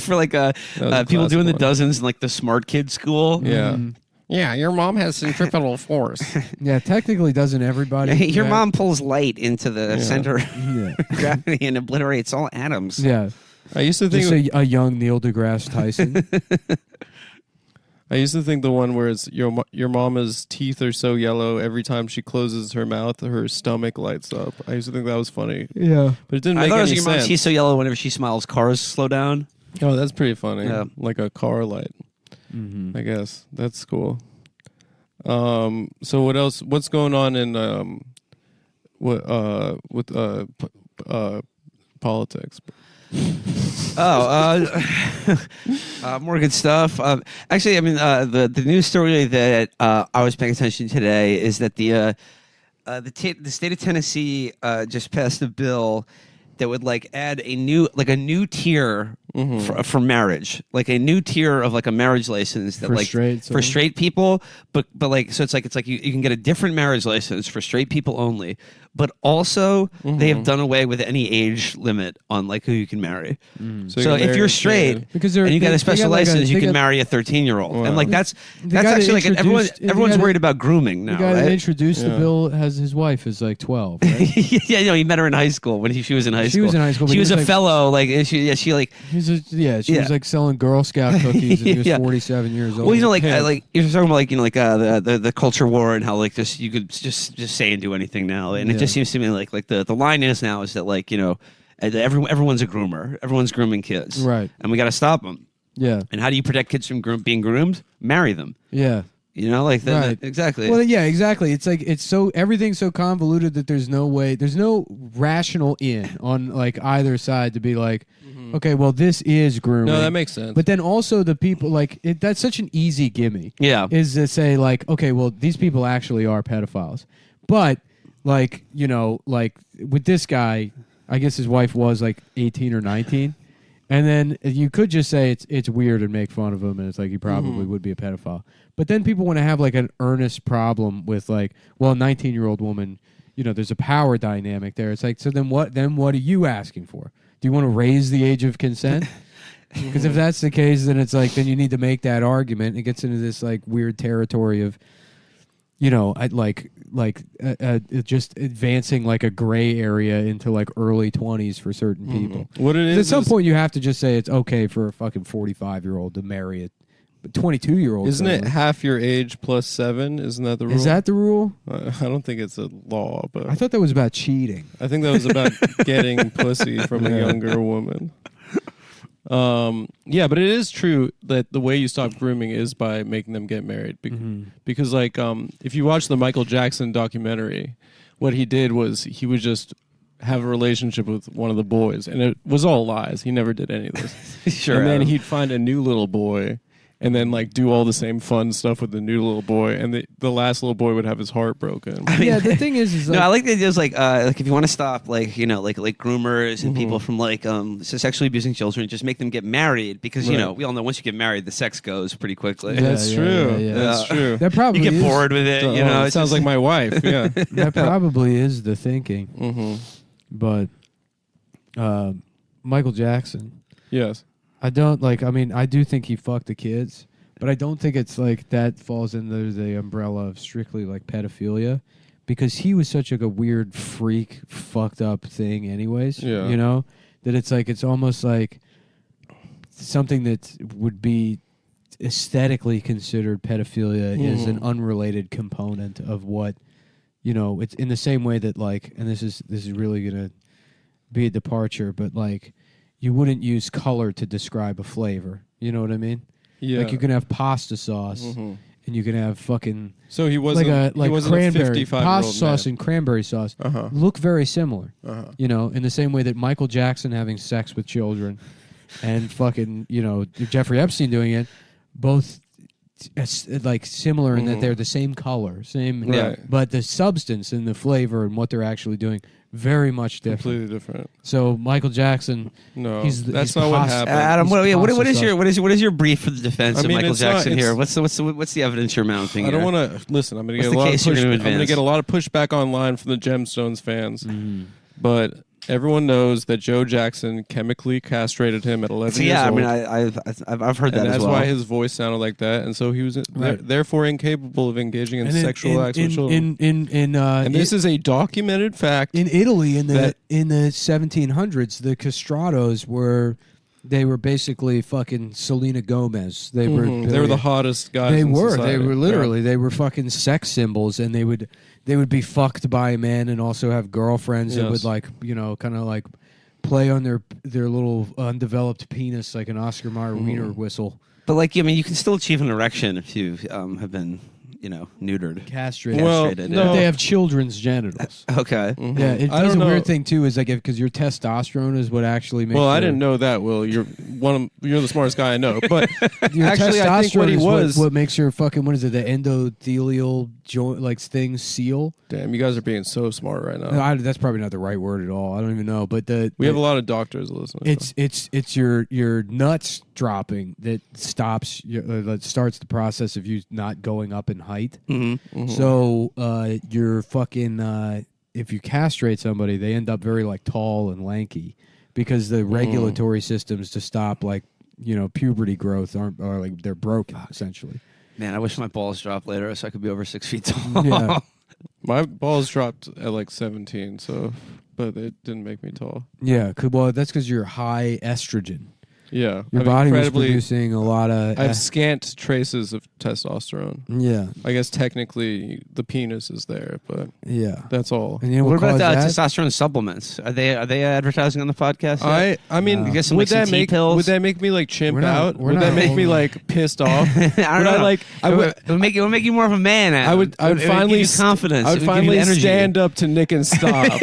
for like That was a people doing the classic one. dozens in like the smart kid school. Yeah. Mhm. Yeah, your mom has centripetal force. Yeah, technically, doesn't everybody? Your mom pulls light into the center Yeah. of gravity and obliterates all atoms. Yeah. I used to think Just a young Neil deGrasse Tyson. I used to think the one where it's your mama's teeth are so yellow every time she closes her mouth, her stomach lights up. I used to think that was funny, Yeah. but it didn't I make thought it was any your mom's sense. teeth so yellow whenever she smiles, cars slow down. Oh, that's pretty funny. Yeah. Like a car light. Mm-hmm. I guess that's cool. So what else? What's going on in politics? More good stuff. Actually, I mean, the news story that I was paying attention to today is that the state of Tennessee just passed a bill that would like add a new tier for marriage, like a new tier of like a marriage license that For like straight, for so- straight people, but like so it's like you can get a different marriage license for straight people only, but also they have done away with any age limit on like who you can marry. So if you're straight Because and you got a they special got like license, you they can got- marry a 13-year-old, Wow. and like that's guy that actually like introduced- the everyone's guy that- worried about grooming The now, guy that right? introduced the Yeah. bill has his wife is like 12. Right? Yeah, you know, he met her in high school when she was in high school. She was in high school, but She he was was a like- fellow. Like she like. She Yeah. was like selling Girl Scout cookies and he was Yeah. 47 years old. Well, you know, like Yeah. like you're talking about like the culture war and how like just you could just say and do anything now, and it Yeah. just seems to me like the line is now is that like everyone's a groomer, everyone's grooming kids, Right. And we got to stop them. Yeah. And how do you protect kids from being groomed? Marry them. Yeah. You know, like Right. exactly. Well, yeah, exactly. It's like everything's so convoluted that there's no rational in on like either side to be like, okay, well, this is grooming. No, that makes sense. But then also the people like that's such an easy gimme. Yeah. Is to say like, okay, well, these people actually are pedophiles, but like like with this guy, I guess his wife was like 18 or 19. And then you could just say it's weird and make fun of him, and it's like he probably would be a pedophile. But then people want to have like an earnest problem with like, well, a 19-year-old woman, there's a power dynamic there. It's like, so then what are you asking for? Do you want to raise the age of consent? Because if that's the case, then it's like then you need to make that argument. It gets into this like weird territory of, just advancing like a gray area into like early 20s for certain people. what it is At some is- point, you have to just say it's okay for a fucking 45-year-old to marry a 22-year-old. isn't it half your age plus 7? Isn't that the rule? Is that the rule? I don't think it's a law, but I thought that was about cheating. I think that was about getting pussy from a younger woman. Yeah, but it is true that the way you stop grooming is by making them get married. Because like, if you watch the Michael Jackson documentary, what he did was he would just have a relationship with one of the boys, and it was all lies. He never did any of this. Sure. And then Adam. he'd find a new little boy, and then like do all the same fun stuff with the new little boy, and the last little boy would have his heart broken. Yeah, the thing is No, like, I like the idea is like if you want to stop like like groomers and people from like sexually abusing children, just make them get married because we all know once you get married, the sex goes pretty quickly. That's yeah, true. yeah. That's true. that probably You get is, bored with it, you know. it it's sounds just- like my wife. Yeah. That probably is the thinking. But Michael Jackson, Yes. I don't like. I mean, I do think he fucked the kids, but I don't think it's like that falls under the umbrella of strictly like pedophilia, because he was such like a weird freak, fucked up thing, anyways. Yeah. That it's like it's almost like something that would be aesthetically considered pedophilia is an unrelated component of what it's in the same way that like, and this is really gonna be a departure, but like you wouldn't use color to describe a flavor. You know what I mean? Yeah. Like you can have pasta sauce and you can have fucking So he wasn't like he wasn't cranberry a 55-year-old pasta sauce man. and cranberry sauce Uh-huh. look very similar. Uh-huh. In the same way that Michael Jackson having sex with children and fucking Jeffrey Epstein doing it, both like similar in that they're the same color, same, Right. but the substance and the flavor and what they're actually doing very much different. Completely different. So Michael Jackson, No, he's that's he's not what pos- happened. Adam, He's what pasta is sauce. your brief for the defense I of mean, Michael it's not- Jackson here? it's- What's the evidence you're mounting? I don't here? want to listen. I'm going to What's get a the lot of case you're push. gonna I'm going to advance? get a lot of pushback online from the Gemstones fans, but Everyone knows that Joe Jackson chemically castrated him at 11 years yeah, old. I mean, I've heard that and as that's well. why his voice sounded like that, and so he was therefore incapable of engaging in And sexual acts with children. And this is a documented fact. In Italy, in the 1700s, the castratos were basically fucking Selena Gomez. They were the hottest guys. They in were. society. They were literally. They were fucking sex symbols, and they would be fucked by men, and also have girlfriends that would kind of like play on their little undeveloped penis like an Oscar Mayer wiener whistle. But like, I mean, you can still achieve an erection if you have been, neutered, castrated. Well, castrated. no. They have children's genitals. Okay. Yeah, it I does don't a know. weird thing too. Is like because your testosterone is what actually makes. Well, I your- didn't know that. Will you're the smartest guy I know. But Your actually, I think what testosterone he is was. what makes your fucking the endothelial joint thing seal. Damn, you guys are being so smart right now. That's probably not the right word at all. I don't even know. But We have a lot of doctors listening. it's your nuts dropping that stops that starts the process of you not going up in height. Mm-hmm. So you're fucking if you castrate somebody, they end up very like tall and lanky because the regulatory systems to stop puberty growth are like they're broken essentially. Man, I wish my balls dropped later so I could be over 6 feet tall. Yeah. My balls dropped at like 17, but it didn't make me tall. Yeah, well, that's because you're high estrogen. Yeah, Your I'm body was incredibly- producing a lot of. I have scant traces of testosterone. Yeah, I guess technically the penis is there, but yeah. that's all. And you know What about caused that? testosterone supplements? Are they advertising on the podcast? yet? I mean, You get some, would like, some that make T-pills? would that make me like chimp We're not- out? we're Would that not make me only- like pissed off? I don't know. It would make you more of a man. Adam. I would It would finally give you confidence. I It would give you finally energy. stand up to Nick and stop.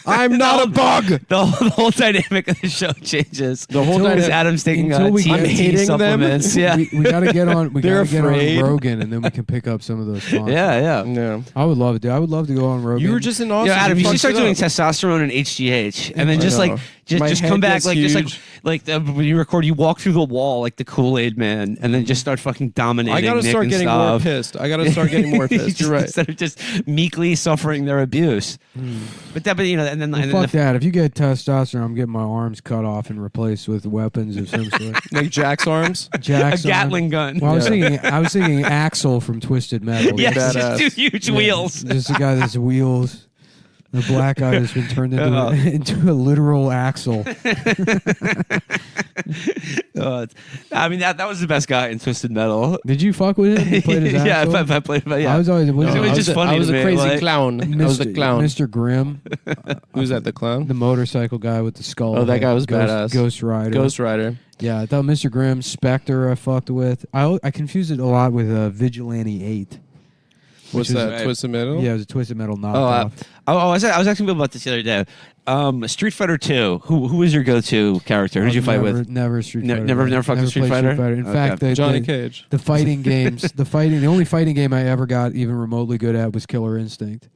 I'm not a bug. The whole dynamic of the show changes. The whole because dynamic- Adam's taking until we get- TMT I'm hating them. supplements. Yeah, We got to get on. We They're got to get on afraid. Rogan, and then we can pick up some of those sponsors. yeah. Yeah. I would love to. I would love to go on Rogan. You were just in Austin. Yeah, Adam, you should fucked start it doing up. testosterone and HGH, and then I just know. like My just head come back gets like huge. when you record, you walk through the wall like the Kool-Aid Man, and then just start fucking dominating. I gotta Nick start and getting Stav. more pissed. I gotta start getting more pissed. You're right. Instead of just meekly suffering their abuse. But and then Well, and fuck then that. If you get testosterone, I'm getting my arms cut off and replaced with weapons of some sort. Like Jack's arms. a Jackson. Gatling gun. Well, Yeah. I was thinking Axel from Twisted Metal. Yes, badass. just two huge wheels. Just a guy that's wheels. The black guy that's been turned into, Oh. into a literal axle. I mean that was the best guy in Twisted Metal. Did you fuck with him? You played his yeah, axle? if I played, but yeah. I was always It was just funny I was to a me, crazy like- clown. I was the clown. Mr. Grimm, Who's that? The clown? the motorcycle guy with the skull. Oh, that guy was Ghost, badass. Ghost Rider. Ghost Rider. Yeah, I thought Mr. Grimm, Spectre I fucked with. I confused it a lot with Vigilante 8. What's is- that? Right. Twisted Metal? Yeah, it was a Twisted Metal Oh, knockoff. I was asking people about this the other day. Street Fighter 2. Who was your go-to character? Who did you fight with? Never Street Ne- Fighter. never fucked with Street played Fighter? In Okay. fact, Johnny Cage. the fighting games, the only fighting game I ever got even remotely good at was Killer Instinct.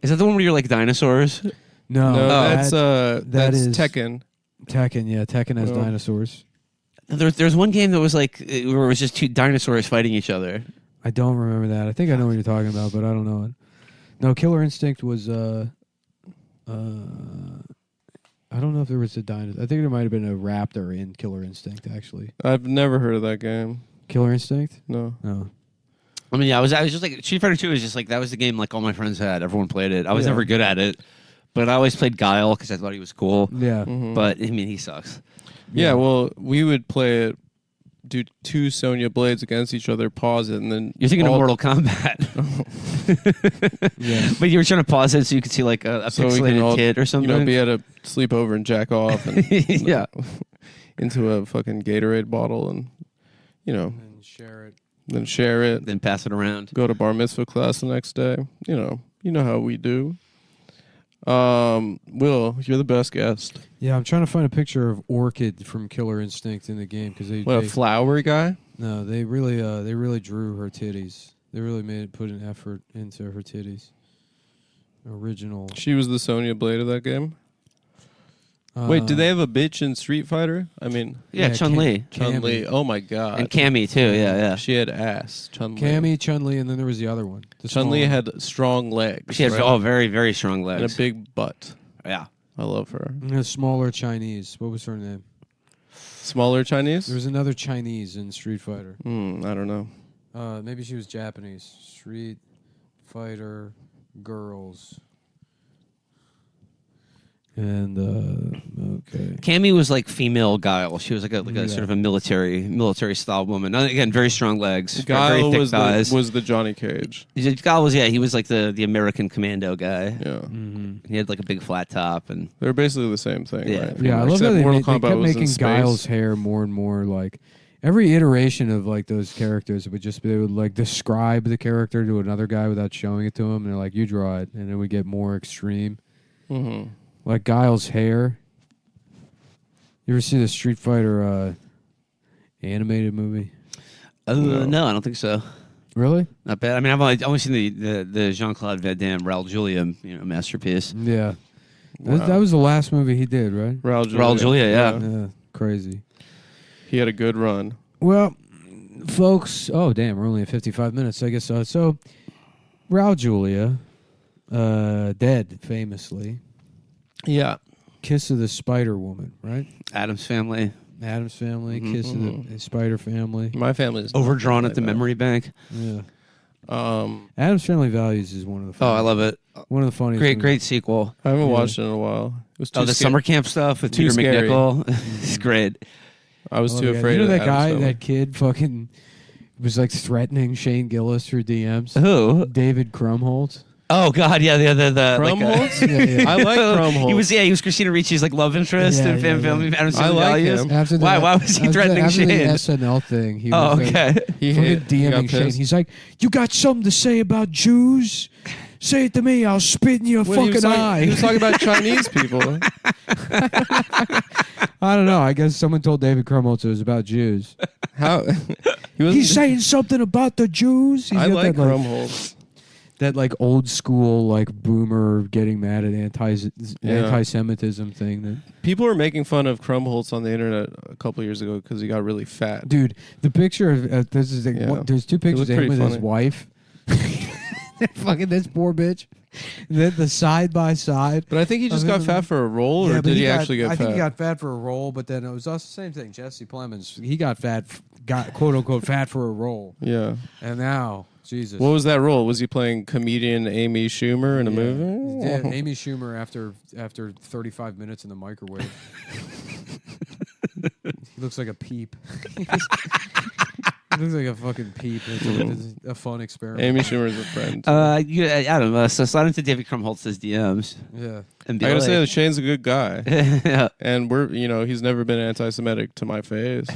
Is that the one where you're like dinosaurs? No, No, that- that's is- Tekken. Tekken. Yeah, Tekken has Oh. dinosaurs. There's one game that was like where it was just two dinosaurs fighting each other. I don't remember that. I think I know what you're talking about, but I don't know it. No, Killer Instinct was. I don't know if there was a dinosaur. I think there might have been a raptor in Killer Instinct. Actually, I've never heard of that game. Killer Instinct. No. No. I mean, yeah, I was just like Street Fighter 2 is just like that was the game like all my friends had. Everyone played it. I was Yeah. never good at it, but I always played Guile because I thought he was cool. Yeah. Mhm. But I mean, he sucks. Yeah, well, we would play it, do two Sonya Blades against each other, pause it, and then You're thinking of all- Mortal Kombat, Yeah. but you were trying to pause it so you could see like a So we can pixelated all, kid or you something. know, be at a sleepover and jack off and yeah. into a fucking Gatorade bottle and, you know, And share it. then share it. Then pass it around. Go to bar mitzvah class the next day. You know how we do. Will, you're the best guest. Yeah, I'm trying to find a picture of Orchid from Killer Instinct in the game because they, What, a they flowery guy? no, they really drew her titties. They really put an effort into her titties. Original. She was the Sonya Blade of that game. Wait, did they have a bitch in Street Fighter? I mean, Yeah, Chun Li Chun Li. Oh my god. and Cammy too. Yeah. She had ass. Chun Li. Cammy, Chun Li, and then there was the other one. The Chun Li small one. had strong legs. She has right? very very strong and legs. a big butt. Yeah. I love her. A smaller Chinese. What was her name? Smaller Chinese? There was another Chinese in Street Fighter. I don't know. Maybe she was Japanese. Street Fighter girls. And okay. Cammy was like female Guile. She was like a sort of a military style woman. Again, very strong legs, very Guile thick thighs. was the Johnny Cage. Guile was he was like the American commando guy. Yeah. Mm-hmm. He had like a big flat top and They're basically the same thing. Yeah. Right? Yeah, I love Except that they Mortal kept Kombat was in making space. Guile's hair more and more like every iteration of like those characters would just they would like describe the character to another guy without showing it to him, and they're like, "You draw it," and then we get more extreme. Mm-hmm. Like Guile's hair. You ever see the Street Fighter animated movie? no, I don't think so. Really? Not bad. I mean, I've only seen the Jean-Claude Van Damme, Raul Julia, masterpiece. Yeah. Wow. That was the last movie he did, right? Raul Julia, yeah. Yeah. Crazy. He had a good run. Well, folks, oh damn, we're only at 55 minutes, I guess. So, Raul Julia, dead famously. Yeah. Kiss of the Spider Woman, right? Addams Family. Adam's Family, Kiss of the Spider Family. My family is Overdrawn at the memory bank. Yeah. Um, Adam's Family Values is one of the Oh, I love it. one of the funniest. Great movies. sequel. I haven't Yeah. watched it in a while. It was too The scary. summer camp stuff with Too Peter scary. McNichol. It's great. I was Oh, too yeah. afraid You know of that guy, Addams Family. that kid, fucking was like threatening Shane Gillis through DMs. Who? David Krumholtz. Oh God, yeah, the Krumholtz? Yeah, yeah. I like Krumholtz. He was Christina Ricci's like love interest Yeah, in yeah, Family yeah. Addams I Family like Values. him. After Why was he threatening after the Shane? SNL thing? He Oh, was like, okay. He fucking hit. He got DMing Shane. pissed. He's like, "You got something to say about Jews? Say it to me. I'll spit in your Well, he was fucking talking- eye." He was talking about Chinese people. I don't know. I guess someone told David Krumholtz it was about Jews. How? He was. He's saying something about the Jews. He's I got like that, Krumholtz. that like old school like boomer getting mad at anti-Semitism thing. That People were making fun of Krumholtz on the internet a couple years ago because he got really fat. dude, the picture of this is like, Yeah. there's two pictures looked of him pretty with his funny. wife. Fucking this poor bitch. The side by side. But I think he just got fat for a role, or but did he actually get I fat? think he got fat for a role, but then it was also the same thing. Jesse Plemons, he got quote unquote fat for a role, Yeah. and now Jesus. What was that role? Was he playing comedian Amy Schumer in a movie? Yeah, Amy Schumer after 35 minutes in the microwave. He looks like a peep. He looks like a fucking peep. It's a fun experiment. Amy Schumer's a friend. Adam, so slide into David Krumholtz's DMs Yeah. and be I gotta like, say that Shane's a good guy, yeah. and he's never been anti-Semitic to my face.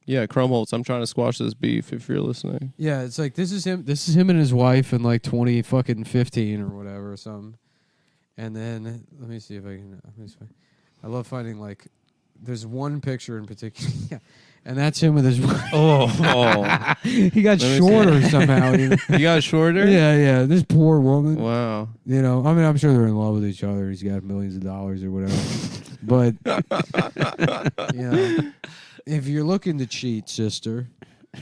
Yeah, Krumholtz. I'm trying to squash this beef. If you're listening, Yeah, it's like this is him and his wife in like 2015 or whatever or something. And then let me see if I can. I love finding like there's one picture in particular, yeah, and that's him with his wife. Oh, He got Let me shorter somehow. he got shorter. Yeah. This poor woman. Wow. You know, I mean, I'm sure they're in love with each other. He's got millions of dollars or whatever. But if you're looking to cheat, sister, Are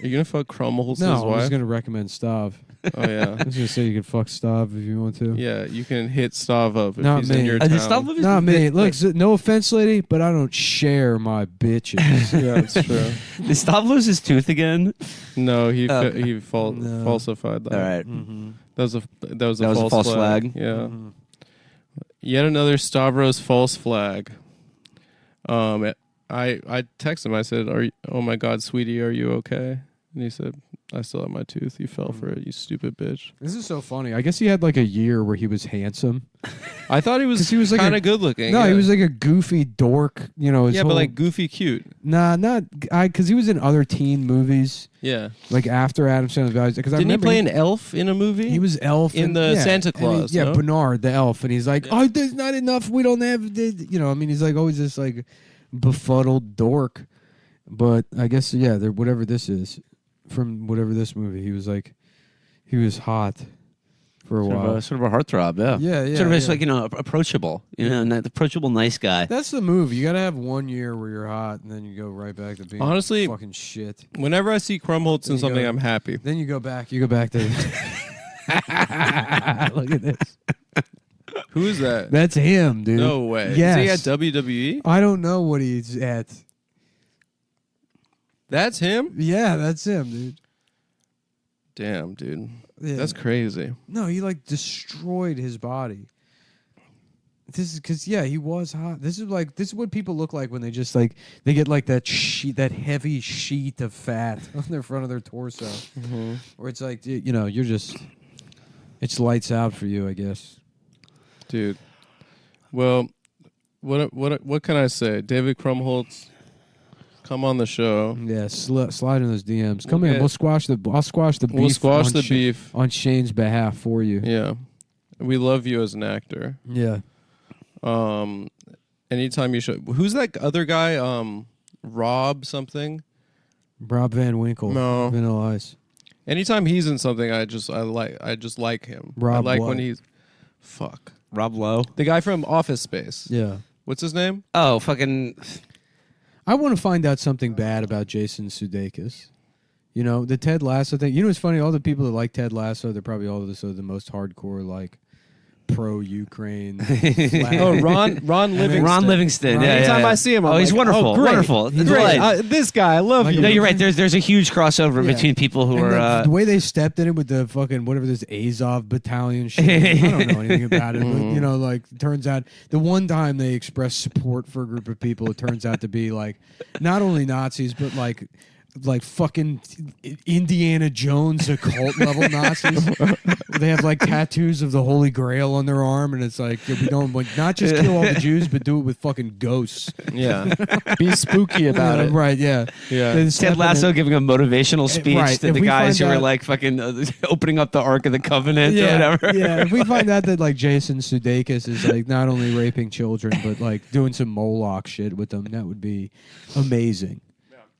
you gonna fuck Krumholtz's no, I'm wife? just gonna recommend Stav. Oh yeah. I was gonna say you could fuck Stav if you want to. Yeah, you can hit Stav up if Not he's me. in your the town. stuff of his, Not me. Look, no offense, lady, but I don't share my bitches. Yeah, that's true. Did Stav lose his tooth again? No, he Okay. he No. falsified that. All right. Mm-hmm. That was a That was a false flag. Yeah. Yet another Stavros false flag. I texted him. I said, "Oh my God, sweetie, are you okay?" And he said, "I still have my tooth. You fell for it, you stupid bitch." This is so funny. I guess he had like a year where he was handsome. I thought he 'Cause he was was like kind a- of good looking. No, yeah. he was like a goofy dork. You know, his yeah, whole, but like goofy cute. not because he was in other teen movies Yeah. like after Adam Sandler's Values. Because I Didn't he remember play an elf in a movie? He was Elf In and- the yeah, Santa and Claus, yeah, no? Bernard the elf, and he's like, "Oh, there's not enough. We don't have." You know, I mean, he's like always this like befuddled dork. But I guess whatever this is from whatever this movie, he was hot for a while. Sort of a heartthrob, yeah. Yeah, Sort of just yeah. like, approachable, approachable nice guy. That's the move. You got to have 1 year where you're hot, and then you go right back to being Honestly, fucking shit. Whenever I see Krumholtz There in you something, go. I'm happy. Then you go back. You go back to. Look at this. Who is that? That's him, dude. No way. Yes. Is he at WWE? I don't know what he's at. That's him? Yeah, that's him, dude. Damn, dude. Yeah. That's crazy. No, he like destroyed his body. This is because he was hot. This is what people look like when they just like they get like that heavy sheet of fat on their front of their torso, where it's like you're just it's lights out for you, I guess. Dude. Well, what can I say? David Krumholtz, come on the show. Yeah, slide in those DMs. Come in. Okay. I'll squash the beef. We'll squash the beef on Shane's behalf for you. Yeah. We love you as an actor. Yeah. Anytime you show, who's that other guy? Rob something. Rob Van Winkle. No. Vanilla Ice. Anytime he's in something, I just like him. Rob I like what? when he's Rob Lowe. the guy from Office Space. Yeah. What's his name? Oh, fucking. I want to find out something bad about Jason Sudeikis. You know, the Ted Lasso thing. You know what's funny? All the people that like Ted Lasso, they're probably all the most hardcore, like, pro-Ukraine. Oh, Ron Livingston. Ron Livingston. Yeah, Anytime yeah. I see him, I'm he's like, wonderful. oh, great. Wonderful. He's Great. This guy, I love Like you. No, you're right. There's a huge crossover Yeah. between people who And are. the way they stepped in it with the fucking whatever this Azov battalion shit. I don't know anything about it, but like, it turns out the one time they expressed support for a group of people, it turns out to be like not only Nazis but like fucking Indiana Jones occult level Nazis. They have like tattoos of the Holy Grail on their arm, and it's like we don't not just kill all the Jews, but do it with fucking ghosts. Yeah. Be spooky about it. Right? Yeah. Yeah. They step Ted in Lasso it. giving a motivational speech right. to If the we guys find who were out- like fucking opening up the Ark of the Covenant or Yeah, whatever. yeah. If we find out that like Jason Sudeikis is like not only raping children but like doing some Moloch shit with them, that would be amazing.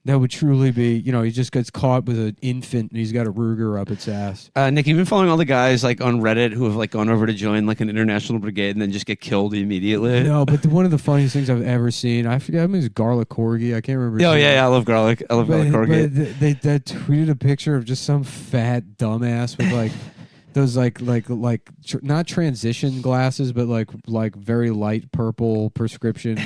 That would truly be, he just gets caught with an infant and he's got a Ruger up its ass. Nick, you've been following all the guys like on Reddit who have like gone over to join like an international brigade and then just get killed immediately. No, but one of the funniest things I've ever seen, I forget, I mean, it's Garlic Corgi. I can't remember. Oh his yeah, name. yeah, I love garlic. I love garlic corgi. But they tweeted a picture of just some fat dumbass with like those not transition glasses, but like very light purple prescription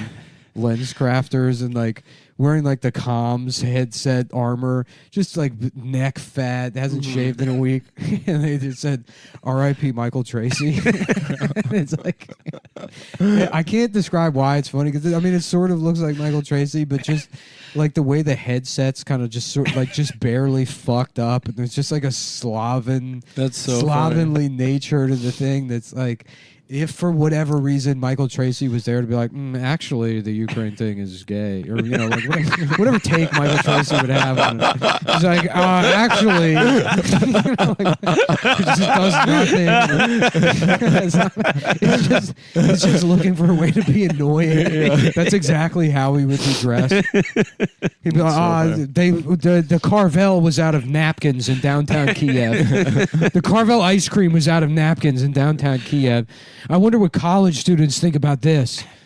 lens crafters and like wearing like the comms headset armor, just like neck fat, hasn't shaved in a week, and they just said R.I.P. Michael Tracy. And it's like I can't describe why it's funny because I mean it sort of looks like Michael Tracy, but just like the way the headset's kind of just sort like just barely fucked up, and there's just like a That's so slovenly nature to the thing that's like. If for whatever reason Michael Tracy was there to be like, actually the Ukraine thing is gay, or like whatever take Michael Tracy would have on it, he's like, actually, it just does nothing. it's just looking for a way to be annoying. Yeah. That's exactly how he would be dressed. He'd be like, the Carvel was out of napkins in downtown Kiev. The Carvel ice cream was out of napkins in downtown Kiev. I wonder what college students think about this.